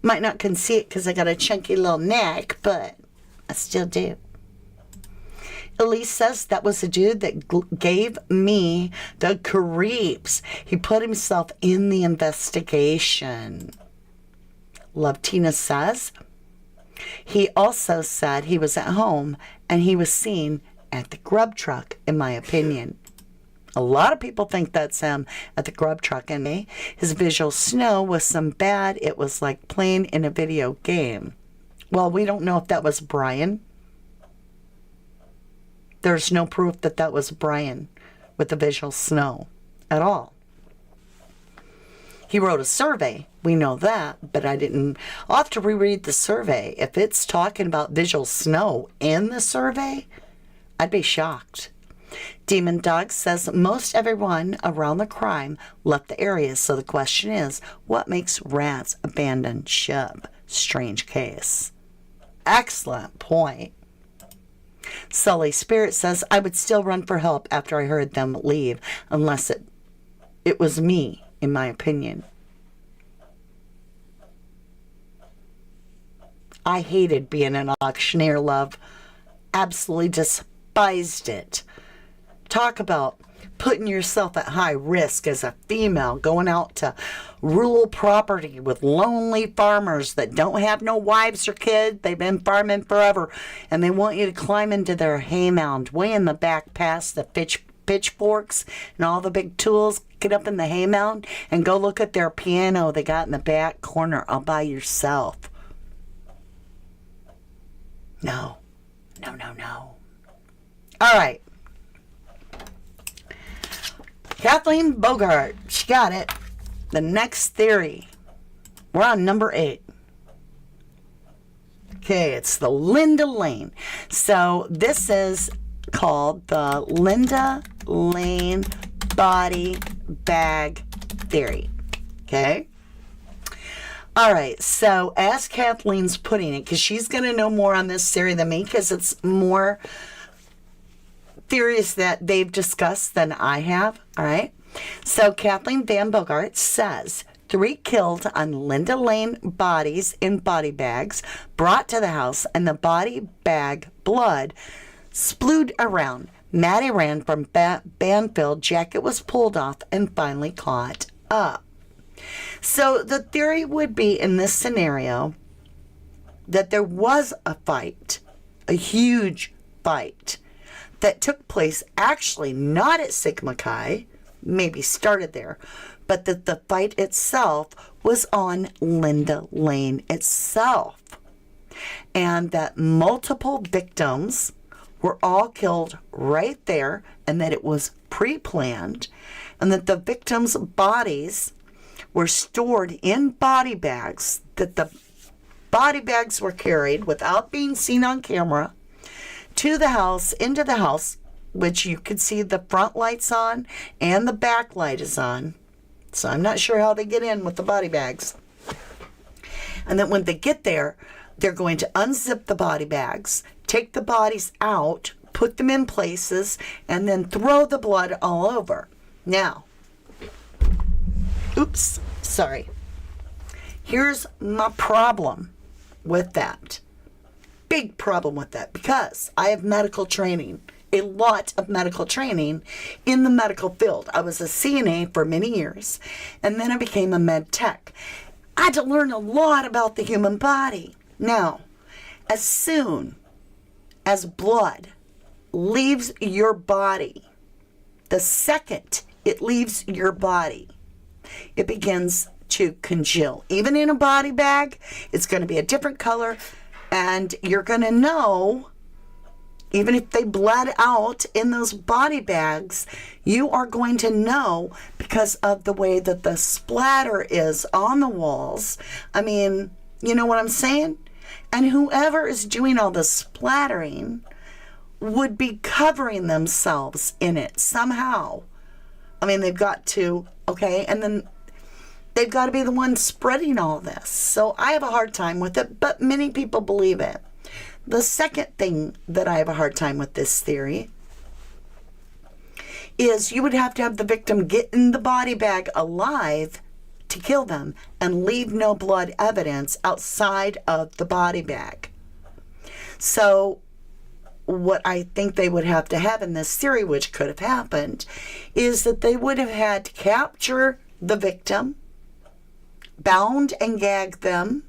Might not can see it because I got a chunky little neck, but I still do. Elise says that was a dude that gave me the creeps. He put himself in the investigation. Love Tina says he also said he was at home and he was seen at the grub truck, in my opinion. A lot of people think that's him at the grub truck, and his visual snow was some bad. It was like playing in a video game. Well, we don't know if that was Brian. There's no proof that that was Brian with the visual snow at all. He wrote a survey. We know that, but I'll have to reread the survey. If it's talking about visual snow in the survey, I'd be shocked. Demon Dog says most everyone around the crime left the area, so the question is, what makes rats abandon ship? Strange case. Excellent point. Sully Spirit says, I would still run for help after I heard them leave, unless it was me, in my opinion. I hated being an auctioneer, love. Absolutely despised it. Talk about putting yourself at high risk as a female, going out to rural property with lonely farmers that don't have no wives or kids. They've been farming forever, and they want you to climb into their hay mound way in the back past the pitchforks and all the big tools. Get up in the hay mound and go look at their piano they got in the back corner all by yourself. No. All right. Kathleen Bogart. She got it. The next theory. We're on number 8. Okay, it's the Linda Lane. So this is called the Linda Lane body bag theory. Okay? All right, so as Kathleen's putting it, because she's going to know more on this theory than me, because it's more theories that they've discussed than I have, all right? So Kathleen Van Bogart says 3 killed on Linda Lane bodies in body bags brought to the house, and the body bag blood splewed around. Maddie ran from Banfield. Jacket was pulled off and finally caught up. So the theory would be in this scenario that there was a fight, a huge fight, that took place actually not at Sigma Chi, maybe started there, but that the fight itself was on Linda Lane itself. And that multiple victims were all killed right there, and that it was pre-planned, and that the victims' bodies were stored in body bags, that the body bags were carried without being seen on camera to the house, into the house, which you could see the front lights on and the back light is on. So I'm not sure how they get in with the body bags. And then when they get there, they're going to unzip the body bags, take the bodies out, put them in places, and then throw the blood all over. Now, oops, sorry. Here's my problem with that. Big problem with that, because I have medical training, a lot of medical training in the medical field. I was a CNA for many years, and then I became a med tech. I had to learn a lot about the human body. Now, as soon as blood leaves your body, the second it leaves your body, it begins to congeal. Even in a body bag, it's going to be a different color, and you're going to know, even if they bled out in those body bags, you are going to know because of the way that the splatter is on the walls. I mean, you know what I'm saying? And whoever is doing all the splattering would be covering themselves in it somehow. I mean, they've got to, okay, and then they've got to be the ones spreading all this. So I have a hard time with it, but many people believe it. The second thing that I have a hard time with this theory is you would have to have the victim get in the body bag alive to kill them and leave no blood evidence outside of the body bag. So what I think they would have to have in this theory, which could have happened, is that they would have had to capture the victim, bound and gag them,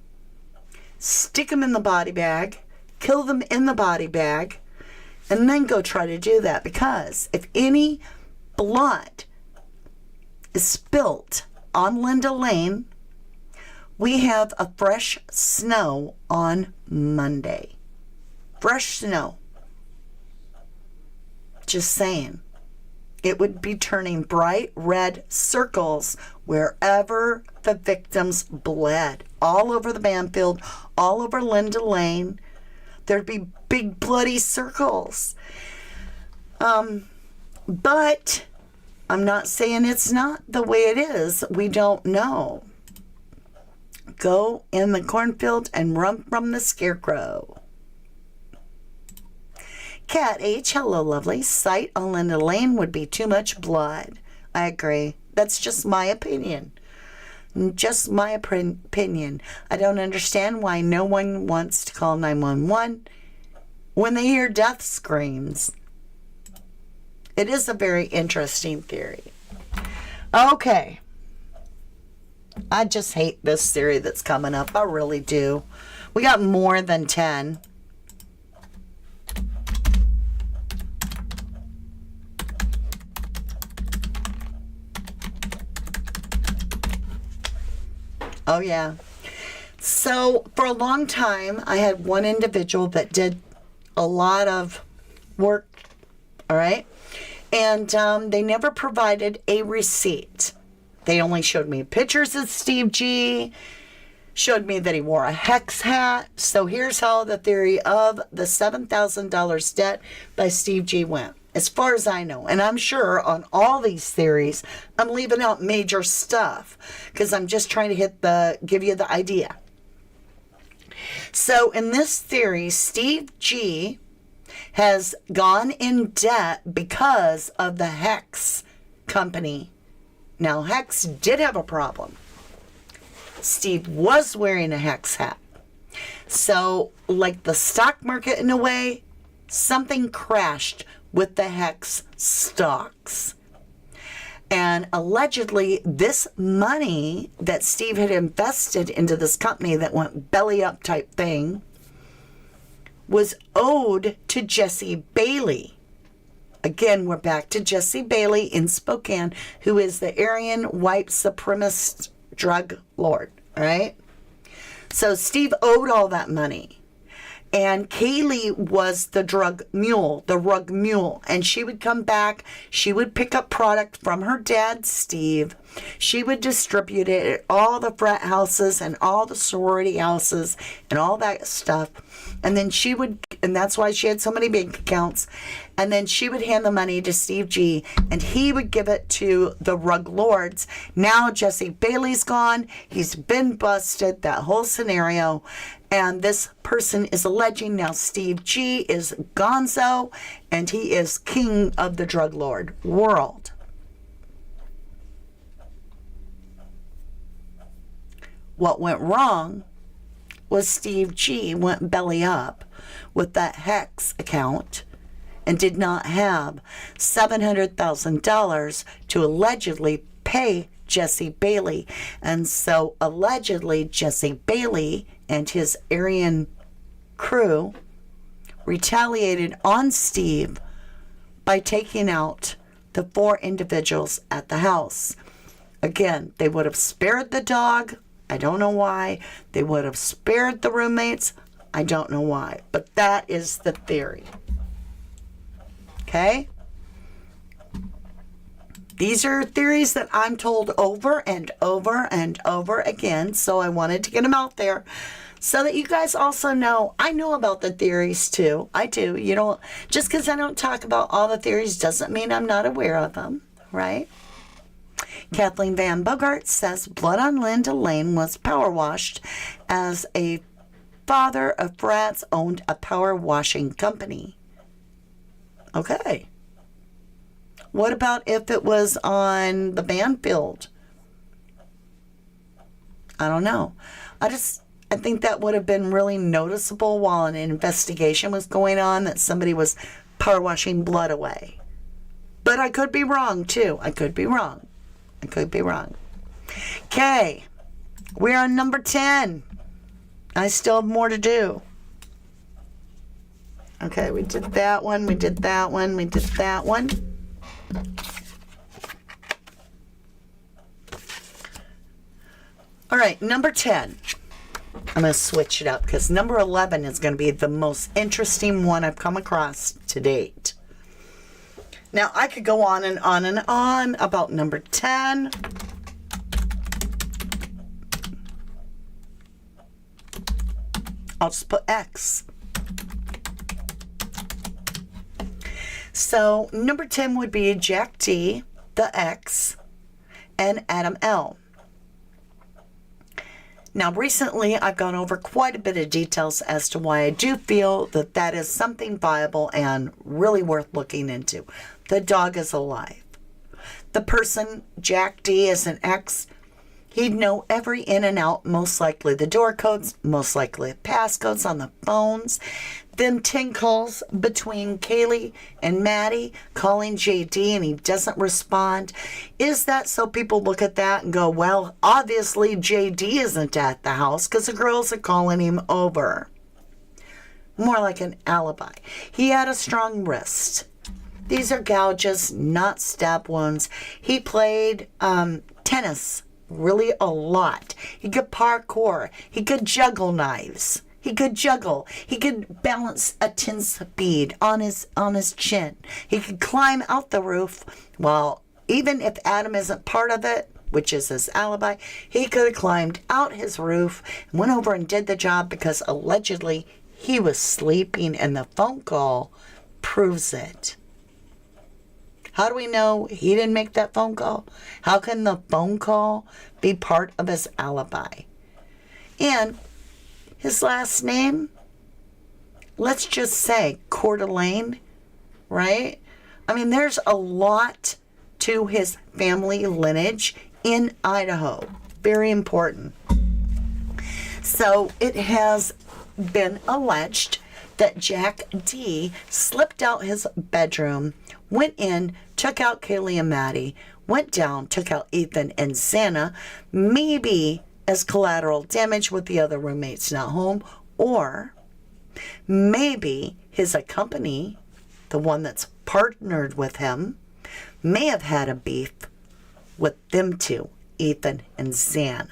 stick them in the body bag, kill them in the body bag, and then go try to do that. Because if any blood is spilt on Linda Lane, we have a fresh snow on Monday. Fresh snow. Just saying. It would be turning bright red circles wherever the victims bled. All over the Banfield, all over Linda Lane. There'd be big bloody circles. But I'm not saying it's not the way it is. We don't know. Go in the cornfield and run from the scarecrow. Cat H, hello lovely. Sight on Linda Lane would be too much blood. I agree. That's just my opinion. Just my opinion. I don't understand why no one wants to call 911 when they hear death screams. It is a very interesting theory. Okay. I just hate this theory that's coming up. I really do. We got more than 10. Oh, yeah. So for a long time, I had one individual that did a lot of work, all right? And they never provided a receipt. They only showed me pictures of Steve G, showed me that he wore a hex hat. So here's how the theory of the $7,000 debt by Steve G went, as far as I know. And I'm sure on all these theories, I'm leaving out major stuff because I'm just trying to give you the idea. So in this theory, Steve G has gone in debt because of the hex company Now, Hex did have a problem. Steve was wearing a Hex hat. So, like the stock market in a way, something crashed with the Hex stocks. And allegedly, this money that Steve had invested into this company that went belly up type thing was owed to Jesse Bailey. Again, we're back to Jesse Bailey in Spokane, who is the Aryan white supremacist drug lord, all right? So Steve owed all that money. And Kaylee was the drug mule, the rug mule. And she would come back. She would pick up product from her dad, Steve. She would distribute it at all the frat houses and all the sorority houses and all that stuff. And then she would, and that's why she had so many bank accounts. And then she would hand the money to Steve G, and he would give it to the rug lords. Now Jesse Bailey's gone. He's been busted, that whole scenario. And this person is alleging now Steve G is Gonzo, and he is king of the drug lord world. What went wrong was Steve G went belly up with that Hex account and did not have $700,000 to allegedly pay Jesse Bailey. And so allegedly Jesse Bailey and his Aryan crew retaliated on Steve by taking out the 4 individuals at the house. Again, they would have spared the dog. I don't know why. They would have spared the roommates. I don't know why. But that is the theory. Okay? These are theories that I'm told over and over and over again, so I wanted to get them out there so that you guys also know. I know about the theories too. I do. You don't, just because I don't talk about all the theories doesn't mean I'm not aware of them, right? Kathleen Van Bogart says blood on Linda Lane was power washed as a father of Frats owned a power washing company. Okay. What about if it was on the Banfield? I don't know. I think that would have been really noticeable while an investigation was going on, that somebody was power washing blood away. But I could be wrong too. I could be wrong. Okay. We're on number 10. I still have more to do. Okay, we did that one. We did that one. We did that one. All right, number 10. I'm going to switch it up because number 11 is going to be the most interesting one I've come across to date. Now, I could go on and on and on about number 10. I'll just put X. So, number 10 would be Jack D, the X, and Adam L. Now, recently, I've gone over quite a bit of details as to why I do feel that that is something viable and really worth looking into. The dog is alive. The person, Jack D, is an X. He'd know every in and out, most likely the door codes, most likely the passcodes on the phones. Then 10 calls between Kaylee and Maddie calling JD and he doesn't respond. Is that so people look at that and go, well, obviously JD isn't at the house because the girls are calling him over? More like an alibi. He had a strong wrist. These are gouges, not stab wounds. He played tennis really a lot. He could parkour. He could juggle knives. He could juggle. He could balance a tin bead on his chin. He could climb out the roof. Well, even if Adam isn't part of it, which is his alibi, he could have climbed out his roof and went over and did the job because allegedly he was sleeping and the phone call proves it. How do we know he didn't make that phone call? How can the phone call be part of his alibi? And his last name, let's just say Coeur d'Alene, right? I mean, there's a lot to his family lineage in Idaho. Very important. So it has been alleged that Jack D slipped out his bedroom, went in, took out Kaylee and Maddie, went down, took out Ethan and Xana, maybe as collateral damage with the other roommates not home, or maybe his accompanee, the one that's partnered with him, may have had a beef with them two, Ethan and Xana.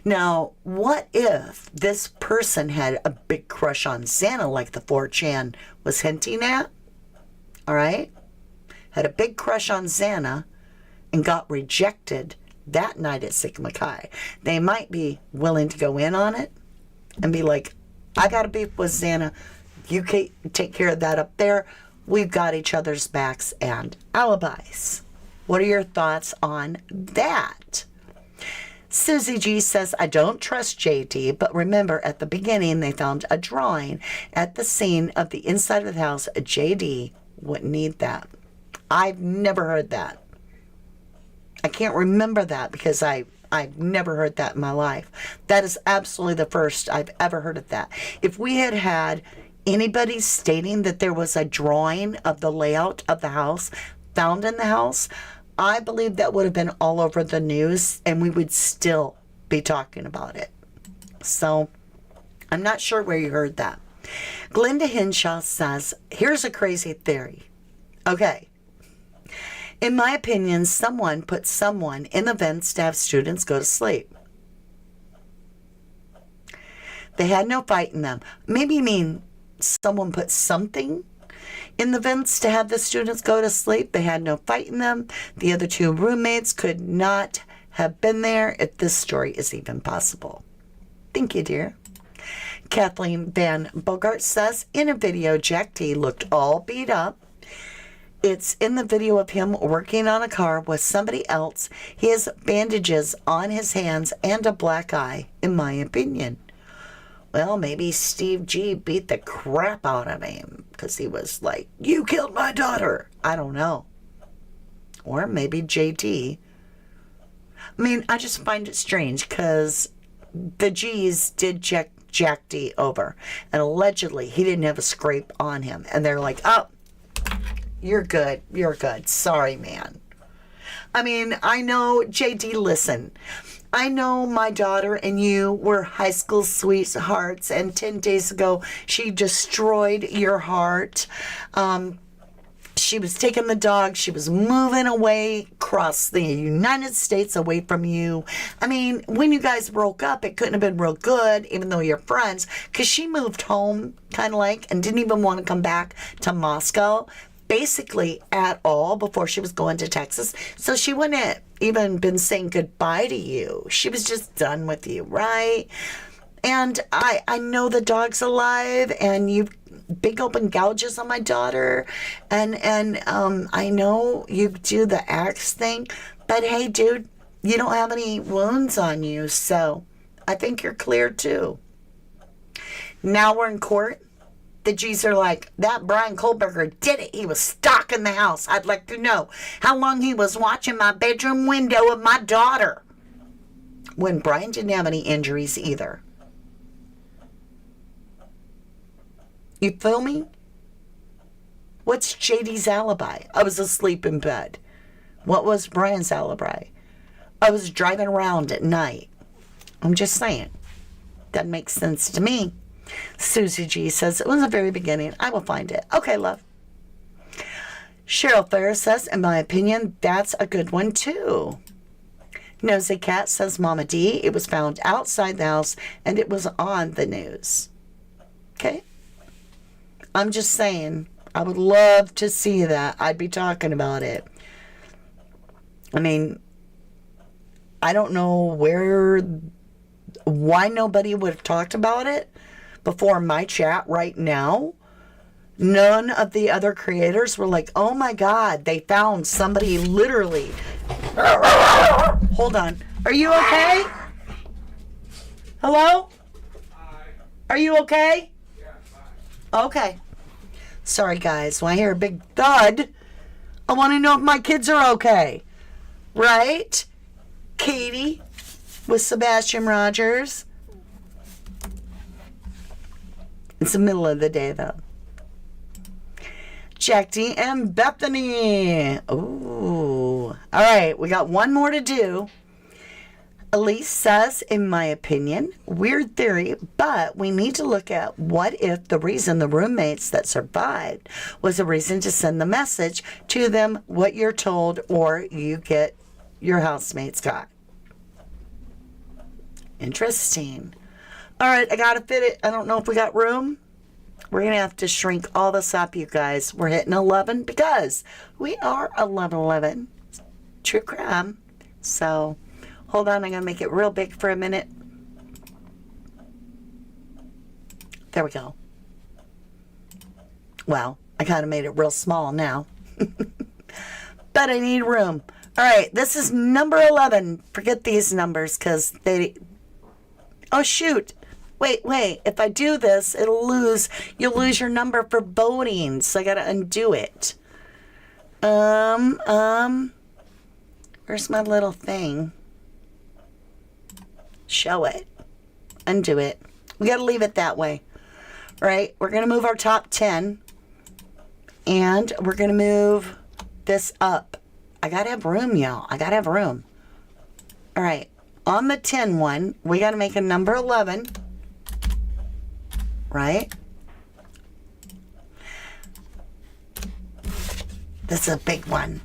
Now, what if this person had a big crush on Xana like the 4chan was hinting at? All right? Had a big crush on Xana and got rejected that night at Sigma Chi. They might be willing to go in on it and be like, I got a beef with Xana. You take care of that up there. We've got each other's backs and alibis. What are your thoughts on that? Susie G says, I don't trust JD, but remember at the beginning they found a drawing at the scene of the inside of the house. JD wouldn't need that. I've never heard that. I can't remember that because I've never heard that in my life. That is absolutely the first I've ever heard of that. If we had had anybody stating that there was a drawing of the layout of the house found in the house, I believe that would have been all over the news and we would still be talking about it. So I'm not sure where you heard that. Glenda Henshaw says, here's a crazy theory. Okay. In my opinion, someone put someone in the vents to have students go to sleep. They had no fight in them. Maybe you mean someone put something in the vents to have the students go to sleep. They had no fight in them. The other two roommates could not have been there if this story is even possible. Thank you, dear. Kathleen Van Bogart says, in a video, Jack T looked all beat up. It's in the video of him working on a car with somebody else. He has bandages on his hands and a black eye, in my opinion. Well, maybe Steve G beat the crap out of him because he was like, you killed my daughter. I don't know. Or maybe JD. I mean, I just find it strange because the G's did check Jack D over. And allegedly, he didn't have a scrape on him. And they're like, oh, you're good. You're good. Sorry, man. I mean, I know, JD, listen. I know my daughter and you were high school sweethearts, and 10 days ago, she destroyed your heart. She was taking the dog. She was moving away across the United States away from you. I mean, when you guys broke up, it couldn't have been real good, even though you're friends, because she moved home, kind of like, and didn't even want to come back to Moscow, basically at all, before she was going to Texas. So she wouldn't have even been saying goodbye to you. She was just done with you, right? And I know the dog's alive, and you've big open gouges on my daughter, and I know you do the axe thing, but hey, dude, you don't have any wounds on you, so I think you're clear too. Now we're in court. The G's are like, that Brian Kohlberger did it. He was stalking the house. I'd like to know how long he was watching my bedroom window of my daughter. When Brian didn't have any injuries either. You feel me? What's JD's alibi? I was asleep in bed. What was Brian's alibi? I was driving around at night. I'm just saying. That makes sense to me. Susie G says, it was the very beginning. I will find it. Okay, love. Cheryl Ferris says, in my opinion, that's a good one too. Nosy Cat says, Mama D, it was found outside the house and it was on the news. Okay? I'm just saying, I would love to see that. I'd be talking about it. I mean, I don't know why nobody would have talked about it before my chat right now. None of the other creators were like, oh my God, they found somebody literally. Hold on. Are you okay? Hello? Are you okay? Okay. Sorry, guys. When I hear a big thud, I want to know if my kids are okay. Right? Katie with Sebastian Rogers. It's the middle of the day, though. Jack D and Bethany. Ooh. All right, we got one more to do. Elise says, in my opinion, weird theory, but we need to look at what if the reason the roommates that survived was a reason to send the message to them what you're told or you get your housemates got. Interesting. All right, I got to fit it. I don't know if we got room. We're going to have to shrink all this up, you guys. We're hitting 11 because we are 11:11. True crime. So, hold on. I'm going to make it real big for a minute. There we go. Well, I kind of made it real small now. But I need room. All right, this is number 11. Forget these numbers because they... Oh, shoot. Wait. If I do this, you'll lose your number for voting. So I got to undo it. Where's my little thing? Show it. Undo it. We got to leave it that way. All right, we're going to move our top 10. And we're going to move this up. I got to have room, y'all. I got to have room. All right. On the 10 one, we got to make a number 11. Right? This is a big one.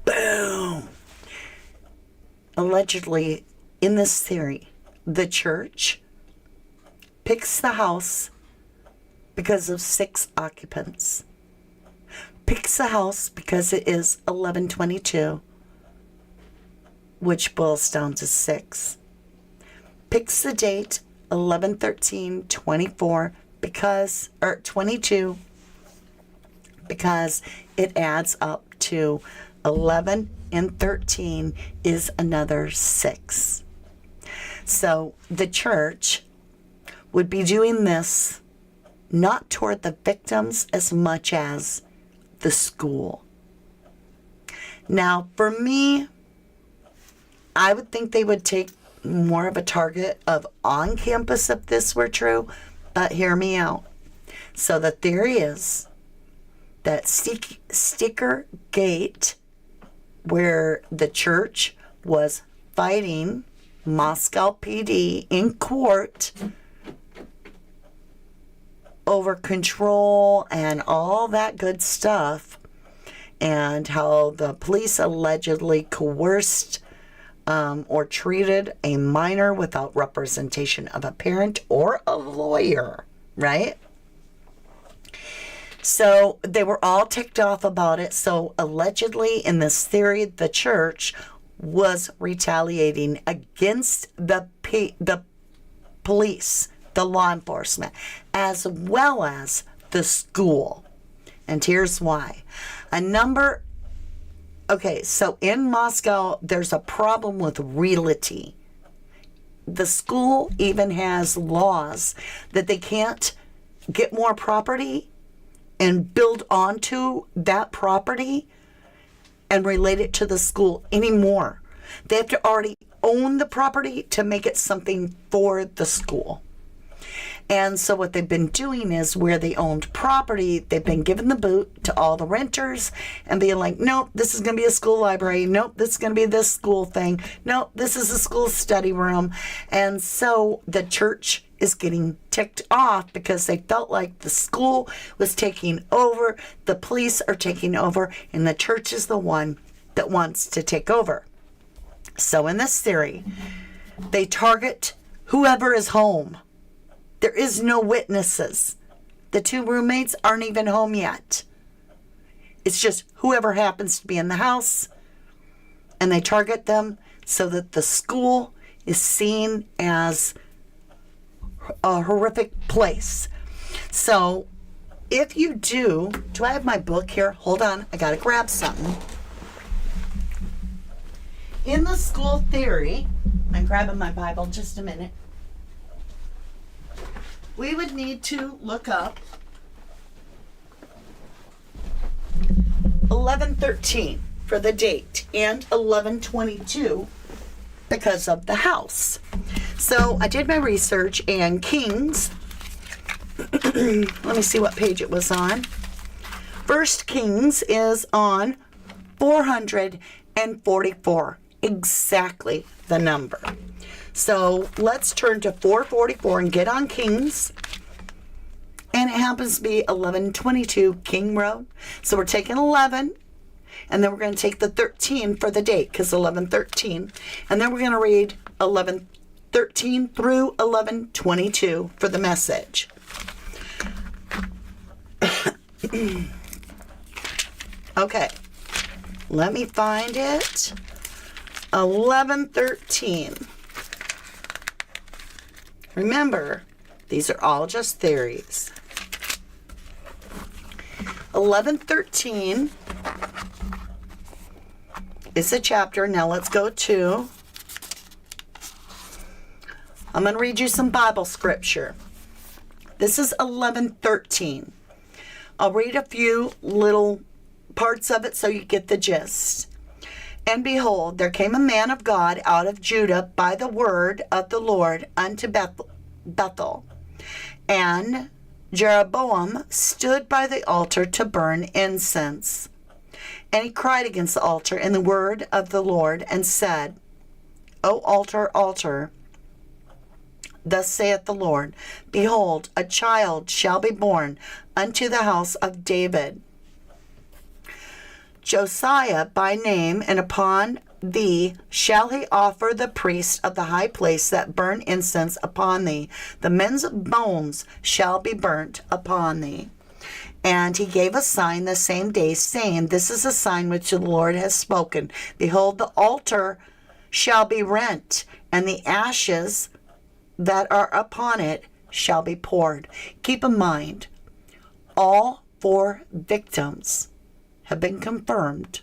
Boom. Allegedly, in this theory, the church picks the house because of 6 occupants. Picks the house because it is 1122, which boils down to 6. Picks the date 11/13/24 because, or 22, because it adds up to 11 and 13 is another 6. So the church would be doing this not toward the victims as much as the school. Now, for me, I would think they would take more of a target of on campus if this were true, but hear me out. So the theory is that Sticker Gate, where the church was fighting Moscow PD in court over control and all that good stuff, and how the police allegedly coerced or treated a minor without representation of a parent or a lawyer, right? So they were all ticked off about it. So allegedly, in this theory, the church was retaliating against the police, the law enforcement, as well as the school. And here's why. Okay, so in Moscow, there's a problem with realty. The school even has laws that they can't get more property and build onto that property and relate it to the school anymore. They have to already own the property to make it something for the school. And so what they've been doing is, where they owned property, they've been giving the boot to all the renters and being like, nope, this is going to be a school library. Nope, this is going to be this school thing. Nope, this is a school study room. And so the church is getting ticked off because they felt like the school was taking over, the police are taking over, and the church is the one that wants to take over. So in this theory, they target whoever is home. There is no witnesses. The 2 roommates aren't even home yet. It's just whoever happens to be in the house, and they target them so that the school is seen as a horrific place. So if you do I have my book here? Hold on, I gotta grab something. In the school theory, I'm grabbing my Bible just a minute. we would need to look up 1113 for the date and 1122 because of the house. So I did my research, and Kings, let me see what page it was on. First Kings is on 444, exactly the number. So let's turn to 444 and get on Kings. And it happens to be 1122 King Road. So we're taking 11, and then we're going to take the 13 for the date, because 1113. And then we're going to read 1113 through 1122 for the message. Okay, let me find it. 1113. Remember, these are all just theories. 1113 is a chapter. Now let's go to, I'm going to read you some Bible scripture. This is 1113. I'll read a few little parts of it so you get the gist. And behold, there came a man of God out of Judah by the word of the Lord unto Bethel. And Jeroboam stood by the altar to burn incense. And he cried against the altar in the word of the Lord, and said, O altar, altar, thus saith the Lord, behold, a child shall be born unto the house of David, Josiah by name, and upon thee shall he offer the priest of the high place that burn incense upon thee. The men's bones shall be burnt upon thee. And he gave a sign the same day, saying, This is a sign which the Lord has spoken. Behold, the altar shall be rent, and the ashes that are upon it shall be poured. Keep in mind, all 4 victims have been confirmed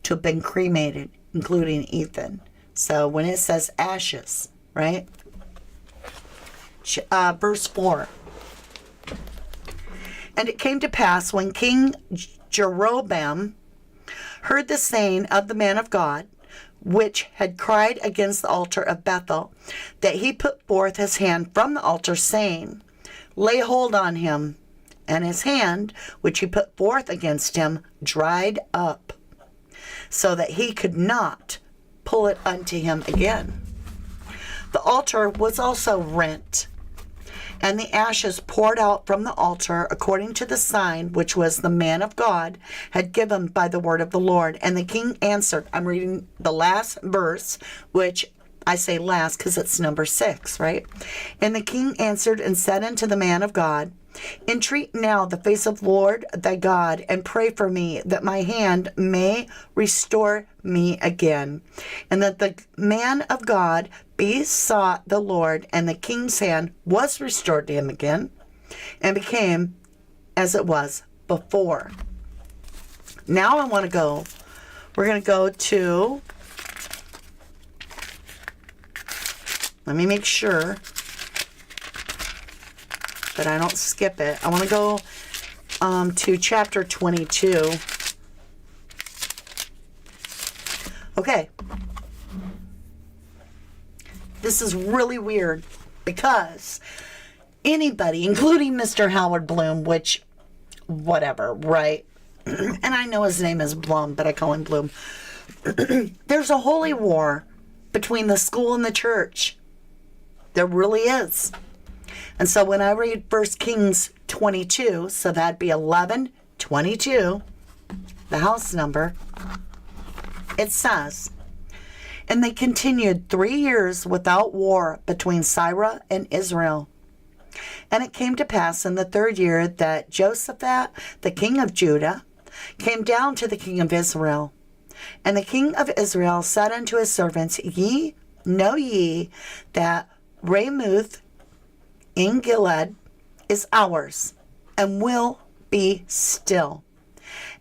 to have been cremated, including Ethan. So when it says ashes, right? Verse 4. And it came to pass when King Jeroboam heard the saying of the man of God, which had cried against the altar of Bethel, that he put forth his hand from the altar, saying, Lay hold on him. And his hand, which he put forth against him, dried up, so that he could not pull it unto him again. The altar was also rent, and the ashes poured out from the altar, according to the sign which was the man of God had given by the word of the Lord. And the king answered, I'm reading the last verse, which I say last because it's number 6, right? And the king answered and said unto the man of God, Entreat now the face of Lord thy God, and pray for me, that my hand may restore me again. And that the man of God besought the Lord, and the king's hand was restored to him again, and became as it was before. Now we're going to go to, let me make sure that I don't skip it. I want to go to chapter 22. Okay. This is really weird because anybody, including Mr. Howard Bloom, which, whatever, right? And I know his name is Blum, but I call him Bloom. There's a holy war between the school and the church. There really is. And so when I read 1 Kings 22, so that'd be 11:22, the house number, it says, And they continued 3 years without war between Syria and Israel. And it came to pass in the 3rd year that Jehoshaphat, the king of Judah, came down to the king of Israel. And the king of Israel said unto his servants, Know ye that Ramoth in Gilead is ours, and will be still,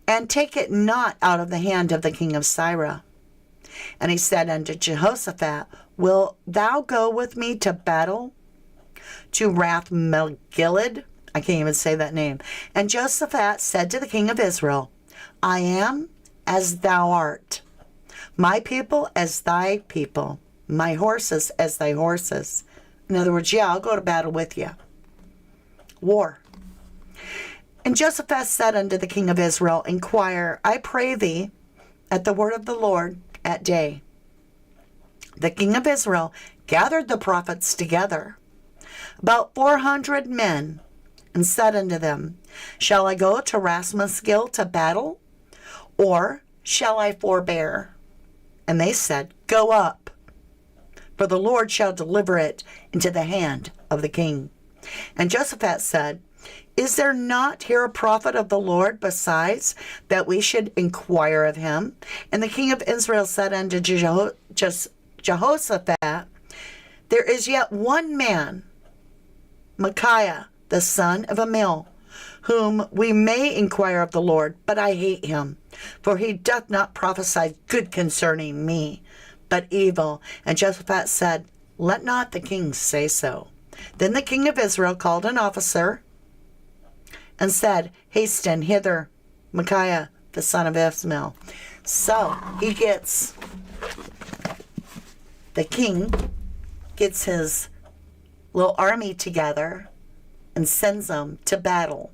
and take it not out of the hand of the king of Syria. And he said unto Jehoshaphat, Wilt thou go with me to battle? to Rath-Megillid. I can't even say that name. And Jehoshaphat said to the king of Israel, I am as thou art, my people as thy people, my horses as thy horses. In other words, yeah, I'll go to battle with you. War. And Jehoshaphat said unto the king of Israel, Inquire, I pray thee, at the word of the Lord at day. The king of Israel gathered the prophets together, about 400 men, and said unto them, Shall I go to Rath-Megillid to battle, or shall I forbear? And they said, Go up, for the Lord shall deliver it into the hand of the king. And Jehoshaphat said, Is there not here a prophet of the Lord besides, that we should inquire of him? And the king of Israel said unto Jehoshaphat, There is yet one man, Micaiah, the son of Amiel, whom we may inquire of the Lord, but I hate him, for he doth not prophesy good concerning me, but evil. And Jehoshaphat said, Let not the king say so. Then the king of Israel called an officer and said, Hasten hither, Micaiah, the son of Amiel. So the king gets his little army together and sends them to battle.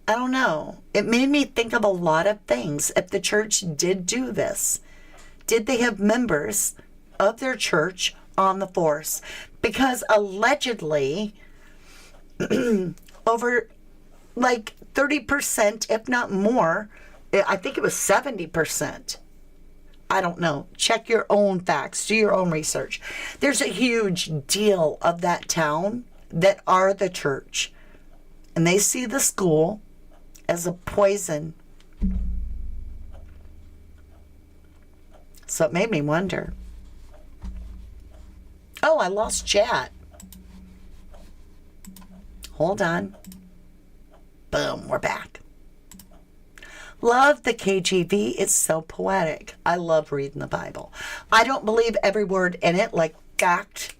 I don't know. It made me think of a lot of things. If the church did do this, did they have members of their church on the force? Because allegedly, over like 30%, if not more, I think it was 70%. I don't know. Check your own facts. Do your own research. There's a huge deal of that town that are the church. And they see the school as a poison. So it made me wonder. Oh, I lost chat. Hold on. Boom, we're back. Love the KJV. It's so poetic. I love reading the Bible. I don't believe every word in it, like fact.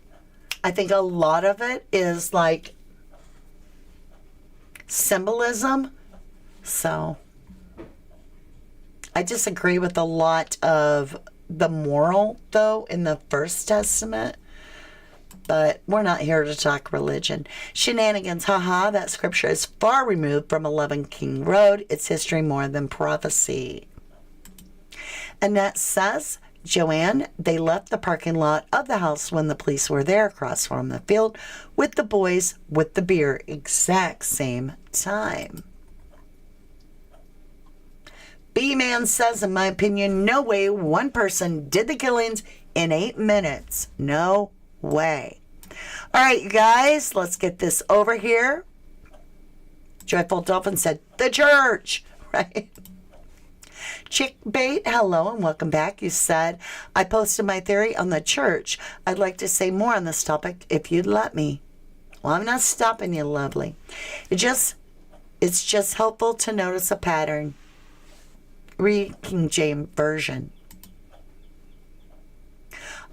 I think a lot of it is like symbolism. So I disagree with a lot of the moral, though, in the First Testament. But we're not here to talk religion. Shenanigans, haha, that scripture is far removed from 11 King Road. It's history more than prophecy. Annette says, Joanne, they left the parking lot of the house when the police were there across from the field with the boys with the beer. Exact same time. B-Man says, in my opinion, no way one person did the killings in 8 minutes. No way. All right, you guys, let's get this over here. Joyful Dolphin said, the church, right? Chick Bait, hello and welcome back. You said, I posted my theory on the church. I'd like to say more on this topic if you'd let me. Well, I'm not stopping you, lovely. It's just helpful to notice a pattern. Read King James Version.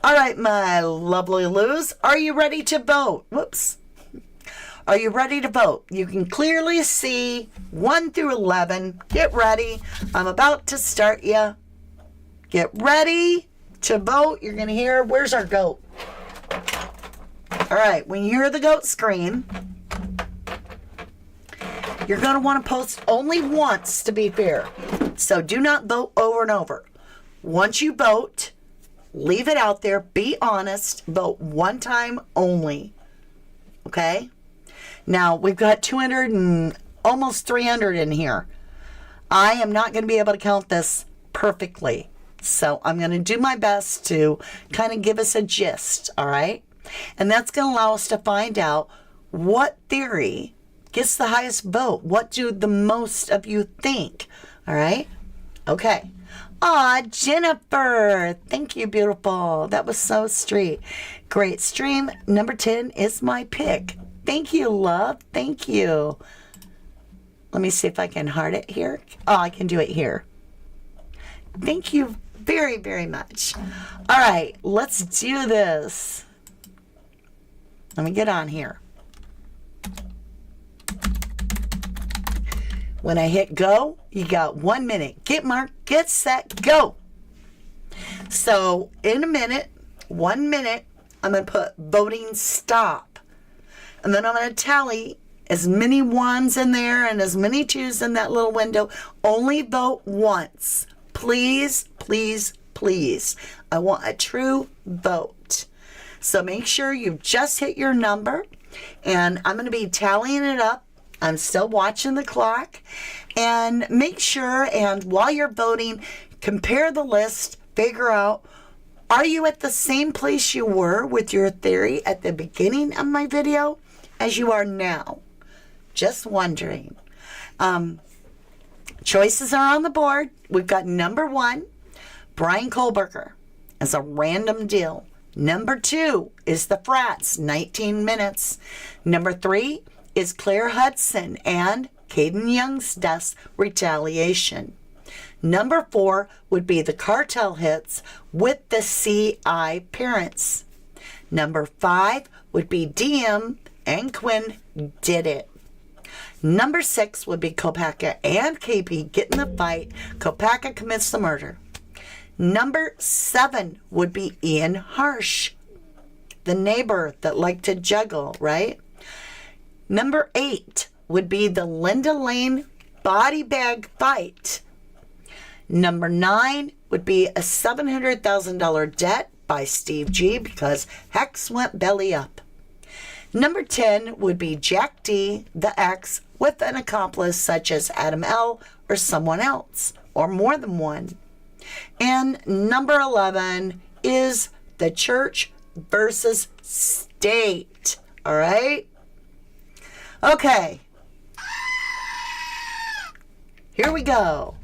All right, my lovely Luz, are you ready to vote? Whoops. Are you ready to vote? You can clearly see 1 through 11. Get ready. I'm about to start you. Get ready to vote. You're going to hear, where's our goat? All right, when you hear the goat scream, you're going to want to post only once to be fair. So do not vote over and over. Once you vote, leave it out there. Be honest. Vote one time only. Okay? Now, we've got 200 and almost 300 in here. I am not going to be able to count this perfectly. So I'm going to do my best to kind of give us a gist. All right? And that's going to allow us to find out what theory gets the highest vote. What do the most of you think? All right? Okay. Aw, Jennifer. Thank you, beautiful. That was so sweet. Great stream. Number 10 is my pick. Thank you, love. Thank you. Let me see if I can heart it here. Oh, I can do it here. Thank you very, very much. All right, let's do this. Let me get on here. When I hit go, you got 1 minute. Get marked, get set, go. So in a minute, 1 minute, I'm going to put voting stop. And then I'm going to tally as many ones in there and as many twos in that little window. Only vote once. Please, please, please. I want a true vote. So make sure you just hit your number. And I'm going to be tallying it up. I'm still watching the clock. And make sure, and while you're voting, compare the list, figure out, are you at the same place you were with your theory at the beginning of my video as you are now? Just wondering. Choices are on the board. We've got number 1, Brian Kohlberger, as a random deal. Number 2 is the Frats, 19 minutes. Number 3 is Claire Hudson and Caden Young's Retaliation. Number 4 would be the Cartel Hits with the CI parents. Number 5 would be DM and Quinn Did It. Number 6 would be Kopacka and KP get in the fight. Kopacka commits the murder. Number 7 would be Ian Harsh, the neighbor that liked to juggle, right? Number 8 would be the Linda Lane body bag fight. Number 9 would be a $700,000 debt by Steve G because Hex went belly up. Number 10 would be Jack D, the ex, with an accomplice such as Adam L or someone else, or more than one. And number 11 is the church versus state. All right? Okay. Here we go.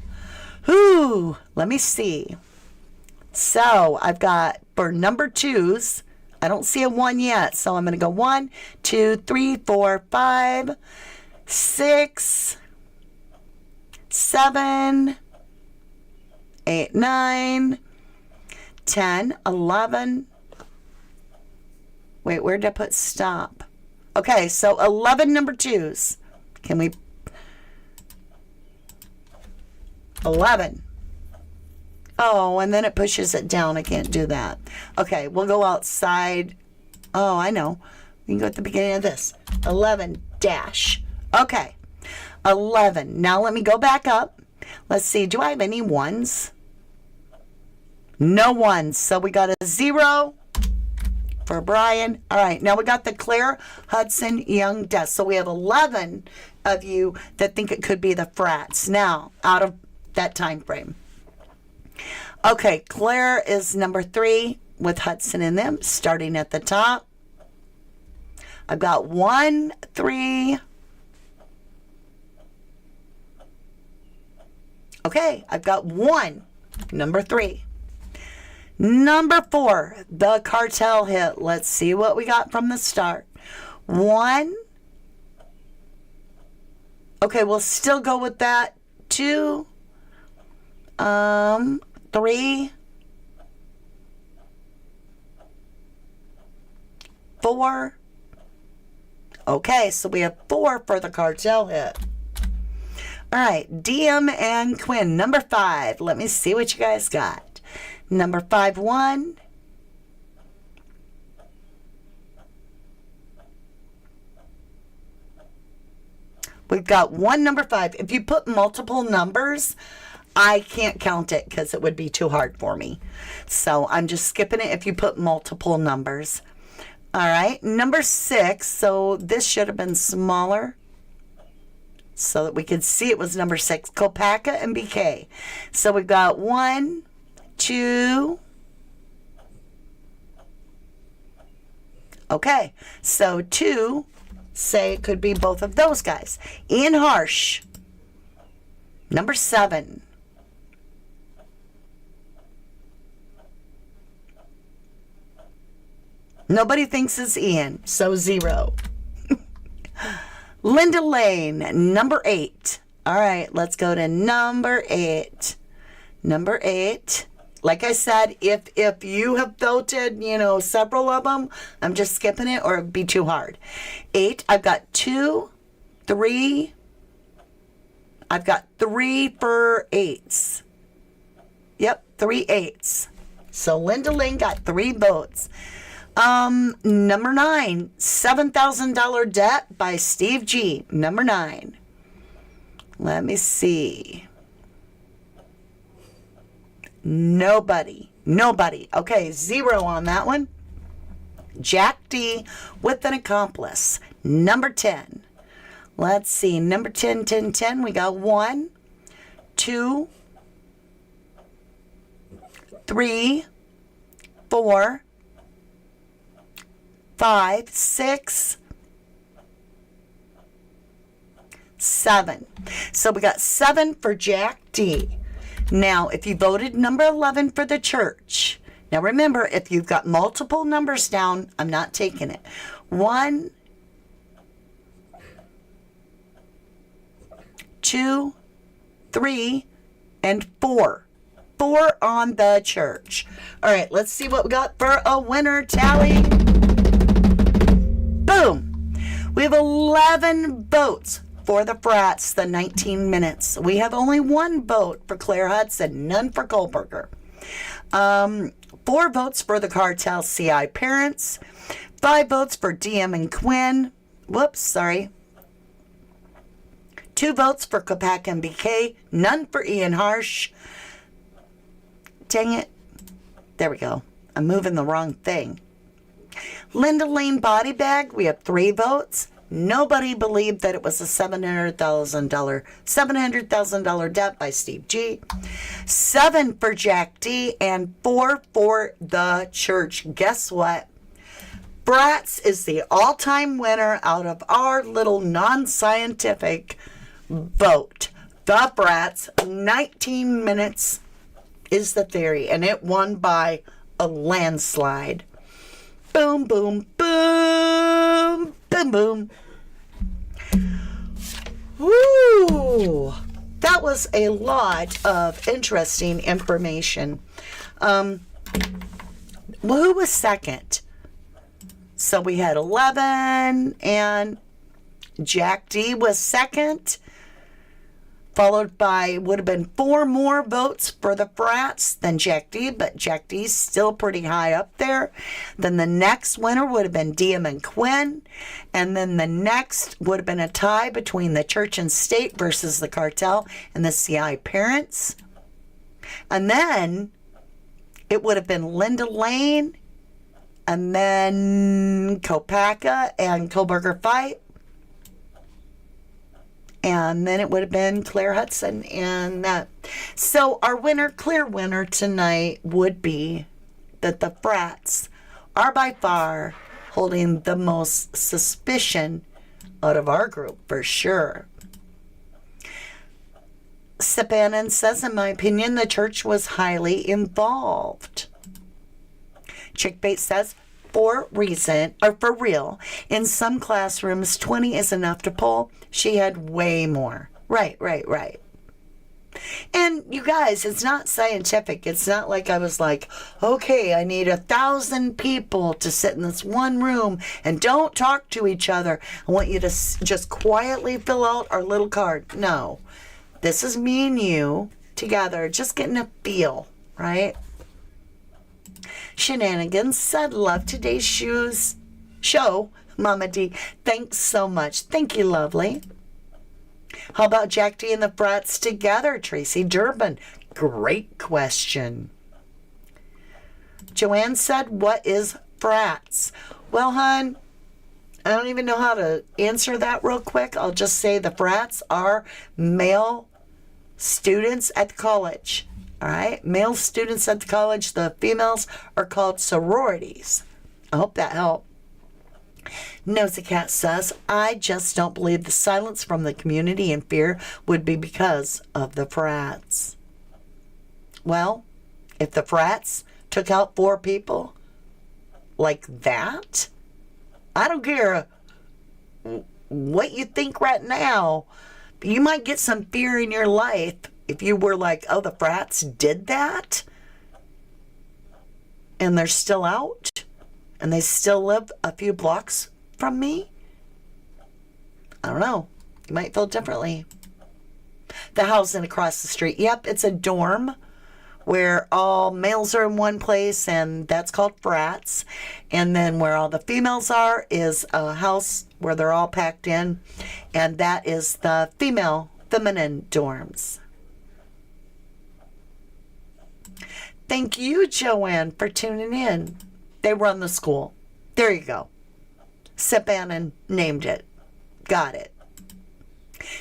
Whew. Let me see. So I've got for number 2s, I don't see a 1 yet. So I'm going to go 1, 2, 3, 4, 5, 6, 7, 8, 9, 10, 11. Wait, where did I put stop? Okay, so 11 number 2s. Can we? 11. Oh, and then it pushes it down. I can't do that. Okay, we'll go outside. Oh, I know. We can go at the beginning of this. 11 dash. Okay, 11. Now let me go back up. Let's see. Do I have any 1s? No 1s. So we got a 0 for Brian. All right, now we got the Claire Hudson Young death. So we have 11 of you that think it could be the Frats. Now, out of that time frame. Okay, Claire is number 3 with Hudson in them, starting at the top. I've got 1, 3. Okay, I've got 1, number 3. Number 4, the Cartel Hit. Let's see what we got from the start. 1. Okay, we'll still go with that. 2. 3. 4. Okay, so we have 4 for the Cartel Hit. All right, DM and Quinn, number 5. Let me see what you guys got. Number 5, 1. We've got 1, number 5. If you put multiple numbers, I can't count it because it would be too hard for me. So I'm just skipping it if you put multiple numbers. All right, number 6. So this should have been smaller so that we could see it was number 6. Kopacka and BK. So we've got 1, 2. Okay, so 2, say it could be both of those guys. Ian Harsh, number 7. Nobody thinks it's Ian, so 0. Linda Lane, number 8. All right, let's go to number 8. Number 8 Like I said, if you have voted, several of them, I'm just skipping it or it'd be too hard. 8, I've got 2, 3. I've got 3 for 8s. Yep, 3 8s. So Linda Lane got 3 votes. Number 9, $7,000 Debt by Steve G. Number 9. Let me see. Nobody. Okay, 0 on that one. Jack D with an accomplice. Number 10. Let's see. Number 10, 10, 10. We got 1, 2, 3, 4, 5, 6, 7. So we got 7 for Jack D. Now, if you voted number 11 for the church, now remember, if you've got multiple numbers down, I'm not taking it. 1, 2, 3, and 4. 4 on the church. All right, let's see what we got for a winner tally. Boom. We have 11 votes for the Frats, the 19 minutes. We have only 1 vote for Claire Hudson, none for Kohlberger. 4 votes for the Cartel CI parents. 5 votes for DM and Quinn. Whoops, sorry. 2 votes for Kopacka and BK. None for Ian Harsh. Dang it. There we go. I'm moving the wrong thing. Linda Lane body bag. We have 3 votes. Nobody believed that it was a $700,000 debt by Steve G. 7 for Jack D. And 4 for the church. Guess what? Frats is the all-time winner out of our little non-scientific vote. The Frats, 19 minutes is the theory, and it won by a landslide. Boom, boom, boom, boom, boom. Woo! That was a lot of interesting information. Well, who was second? So we had 11, and Jack D was second, followed by, would have been 4 more votes for the Frats than Jack D, but Jack D's still pretty high up there. Then the next winner would have been DM and Quinn, and then the next would have been a tie between the church and state versus the Cartel and the CI parents. And then it would have been Linda Lane, and then Kopacka and Kohlberger fight. And then it would have been Claire Hudson and that. So our clear winner tonight would be that the Frats are by far holding the most suspicion out of our group, for sure. Sabanan says, in my opinion, the church was highly involved. Chickbait says, for real, in some classrooms, 20 is enough to pull. She had way more. Right. And you guys, it's not scientific. It's not like I was like, okay, I need 1,000 people to sit in this one room and don't talk to each other. I want you to just quietly fill out our little card. No, this is me and you together, just getting a feel, right? Shenanigans said, love today's show, Mama D. Thanks so much. Thank you, lovely. How about Jack D and the Frats together, Tracy Durbin? Great question. Joanne said, what is Frats? Well, hon, I don't even know how to answer that real quick. I'll just say the Frats are male students at the college. All right, male students at the college. The females are called sororities. I hope that helped. Nosy Cat says, I just don't believe the silence from the community and fear would be because of the Frats. Well, if the Frats took out 4 people like that, I don't care what you think right now, but you might get some fear in your life if you were like, oh, the Frats did that? and they're still out, and they still live a few blocks from me, I don't know. You might feel differently. The housing across the street. Yep, it's a dorm where all males are in one place, and that's called Frats. And then where all the females are is a house where they're all packed in, and that is the feminine dorms. Thank you, Joanne, for tuning in. They run the school. There you go. Sip Bannon named it. Got it.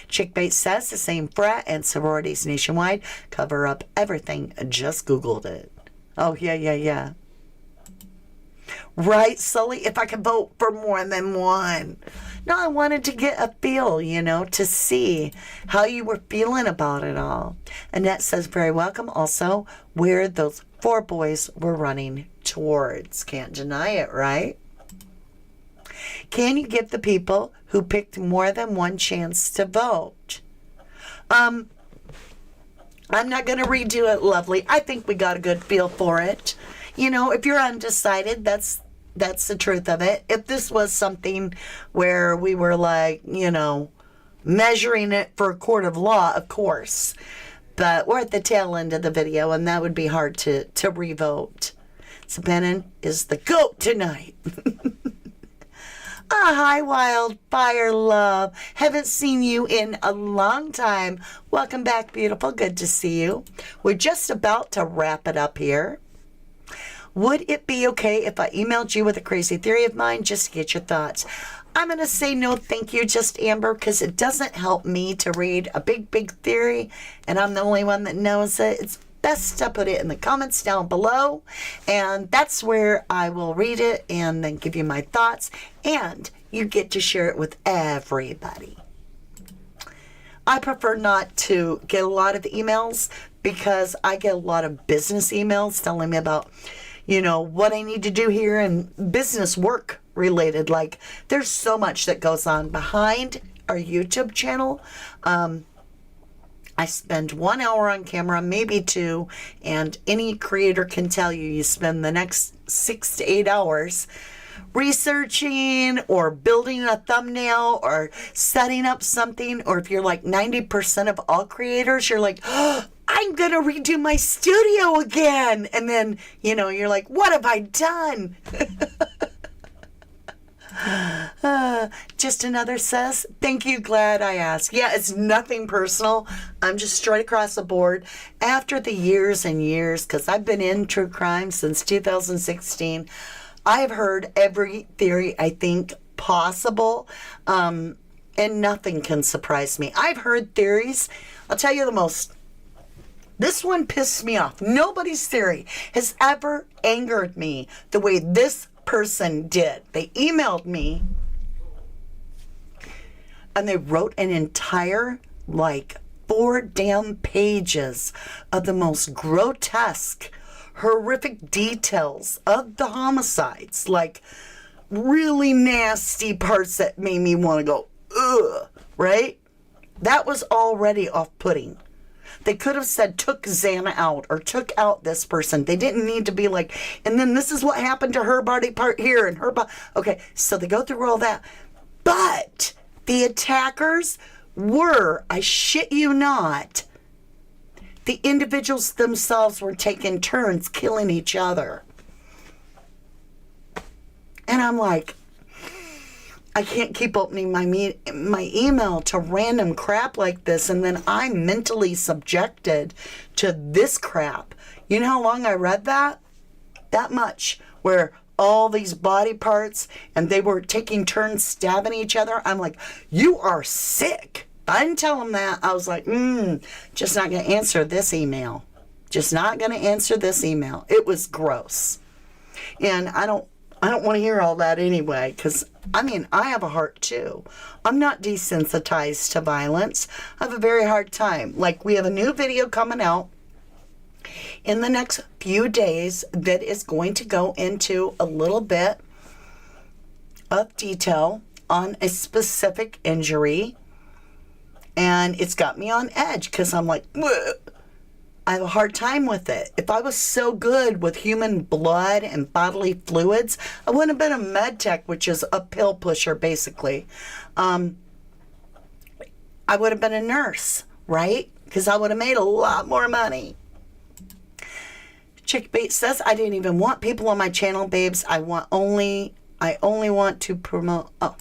Chickbait says the same frat and sororities nationwide cover up everything. Just Googled it. Oh, yeah. Right, Sully? If I could vote for more than one. No, I wanted to get a feel, to see how you were feeling about it all. Annette says, very welcome. Also, where those 4 boys were running towards. Can't deny it, right? Can you give the people who picked more than one chance to vote? I'm not going to redo it, lovely. I think we got a good feel for it. If you're undecided, that's the truth of it. If this was something where we were like, measuring it for a court of law, of course. But we're at the tail end of the video, and that would be hard to revote. So Bannon is the GOAT tonight. Hi, Wildfire Love. Haven't seen you in a long time. Welcome back, beautiful. Good to see you. We're just about to wrap it up here. Would it be okay if I emailed you with a crazy theory of mine just to get your thoughts? I'm going to say no, thank you, just Amber, because it doesn't help me to read a big theory, and I'm the only one that knows it. It's best to put it in the comments down below, and that's where I will read it and then give you my thoughts, and you get to share it with everybody. I prefer not to get a lot of emails because I get a lot of business emails telling me about, what I need to do here and business work related. Like, there's so much that goes on behind our YouTube channel. I spend 1 hour on camera, maybe 2, and any creator can tell you spend the next 6 to 8 hours researching or building a thumbnail or setting up something. Or if you're like 90% of all creators, you're like, oh, I'm going to redo my studio again. And then, you're like, what have I done? Just another says, thank you, glad I asked. Yeah, it's nothing personal. I'm just straight across the board. After the years and years, because I've been in true crime since 2016, I've heard every theory I think possible, and nothing can surprise me. I've heard theories. I'll tell you the most. This one pissed me off. Nobody's theory has ever angered me the way this person did. They emailed me and they wrote an entire 4 damn pages of the most grotesque, horrific details of the homicides, really nasty parts that made me want to go ugh, right? That was already off-putting. They could have said took Xana out or took out this person. They didn't need to be and then this is what happened to her body part here and her body. Okay, so they go through all that. But the attackers were, I shit you not, the individuals themselves were taking turns killing each other. And I'm like, I can't keep opening my email to random crap like this, and then I'm mentally subjected to this crap. You know how long I read that? That much. Where all these body parts, and they were taking turns stabbing each other. I'm like, you are sick. I didn't tell them that. I was like, just not going to answer this email. Just not going to answer this email. It was gross. And I don't want to hear all that anyway, because, I have a heart too. I'm not desensitized to violence. I have a very hard time. We have a new video coming out in the next few days that is going to go into a little bit of detail on a specific injury. And it's got me on edge because I'm like, bleh. I have a hard time with it. If I was so good with human blood and bodily fluids, I wouldn't have been a med tech, which is a pill pusher, basically. I would have been a nurse, right? Because I would have made a lot more money. Chick Bait says, I didn't even want people on my channel, babes. I only want to promote. Oh,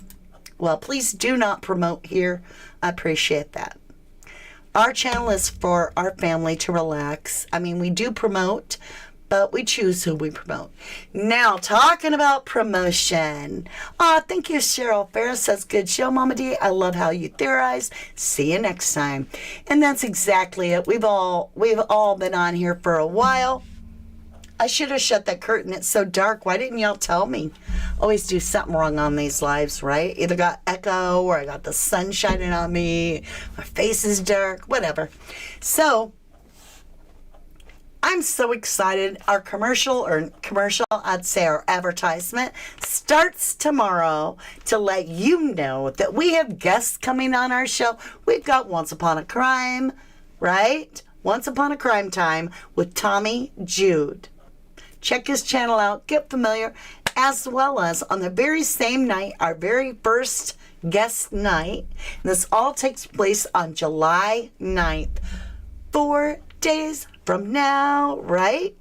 well, please do not promote here. I appreciate that. Our channel is for our family to relax. I mean, we do promote, but we choose who we promote. Now, talking about promotion. Thank you, Cheryl Ferris says, good show, Mama D. I love how you theorize. See you next time. And that's exactly it. We've all been on here for a while. I should have shut that curtain. It's so dark. Why didn't y'all tell me? Always do something wrong on these lives, right? Either got echo or I got the sun shining on me. My face is dark, whatever. So, I'm so excited. Our I'd say our advertisement starts tomorrow to let you know that we have guests coming on our show. We've got Once Upon a Crime, right? Once Upon a Crime Time with Tommy Jude. Check his channel out, get familiar, as well as on the very same night, our very first guest night. And this all takes place on July 9th. 4 days from now, right?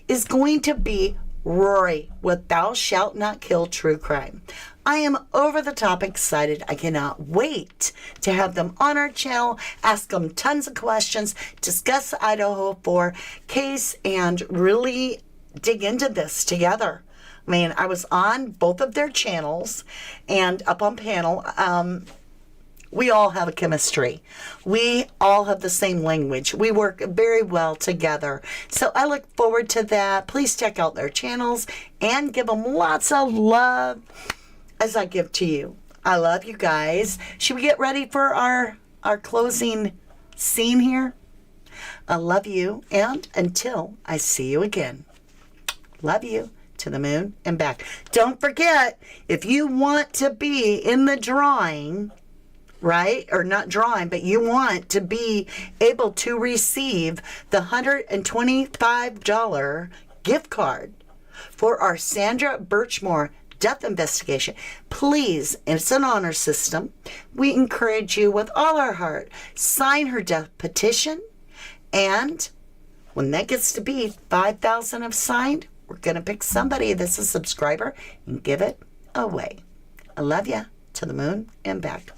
Is going to be Rory with Thou Shalt Not Kill True Crime. I am over the top excited. I cannot wait to have them on our channel, ask them tons of questions, discuss the Idaho 4 case, and really dig into this together. I mean, I was on both of their channels and up on panel. We all have a chemistry. We all have the same language. We work very well together. So I look forward to that. Please check out their channels and give them lots of love as I give to you. I love you guys. Should we get ready for our closing scene here? I love you, and until I see you again. Love you to the moon and back. Don't forget, if you want to be in the drawing, right? Or not drawing, but you want to be able to receive the $125 gift card for our Sandra Birchmore death investigation. Please, it's an honor system. We encourage you with all our heart. Sign her death petition, and when that gets to be 5,000 have signed, we're going to pick somebody that's a subscriber and give it away. I love ya to the moon and back.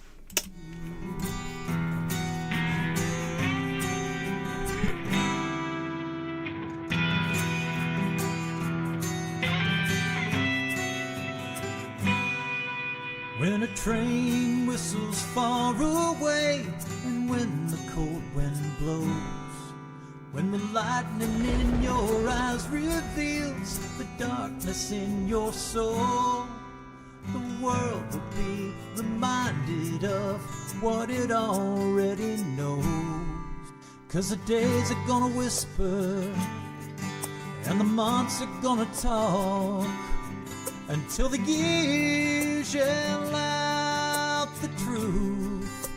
When a train whistles far away, and when the cold wind blows, when the lightning in your eyes reveals the darkness in your soul, the world will be reminded of what it already knows. 'Cause the days are gonna whisper, and the months are gonna talk, until the years yell out the truth.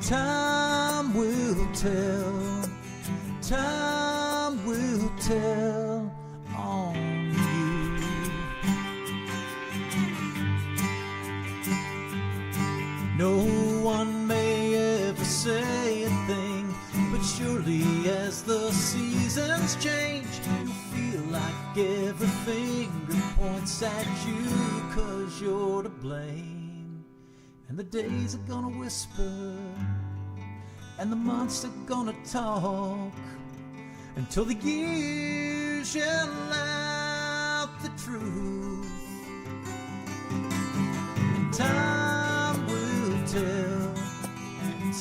Time will tell, time will tell on you. No one may ever say a thing, but surely as the seasons change, you feel like every finger points at you, 'cause you're to blame. And the days are gonna whisper, and the months are gonna talk, until the years yell out the truth. And time will tell,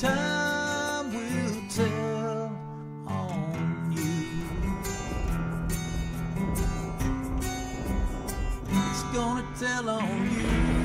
time will tell on you. It's gonna tell on you.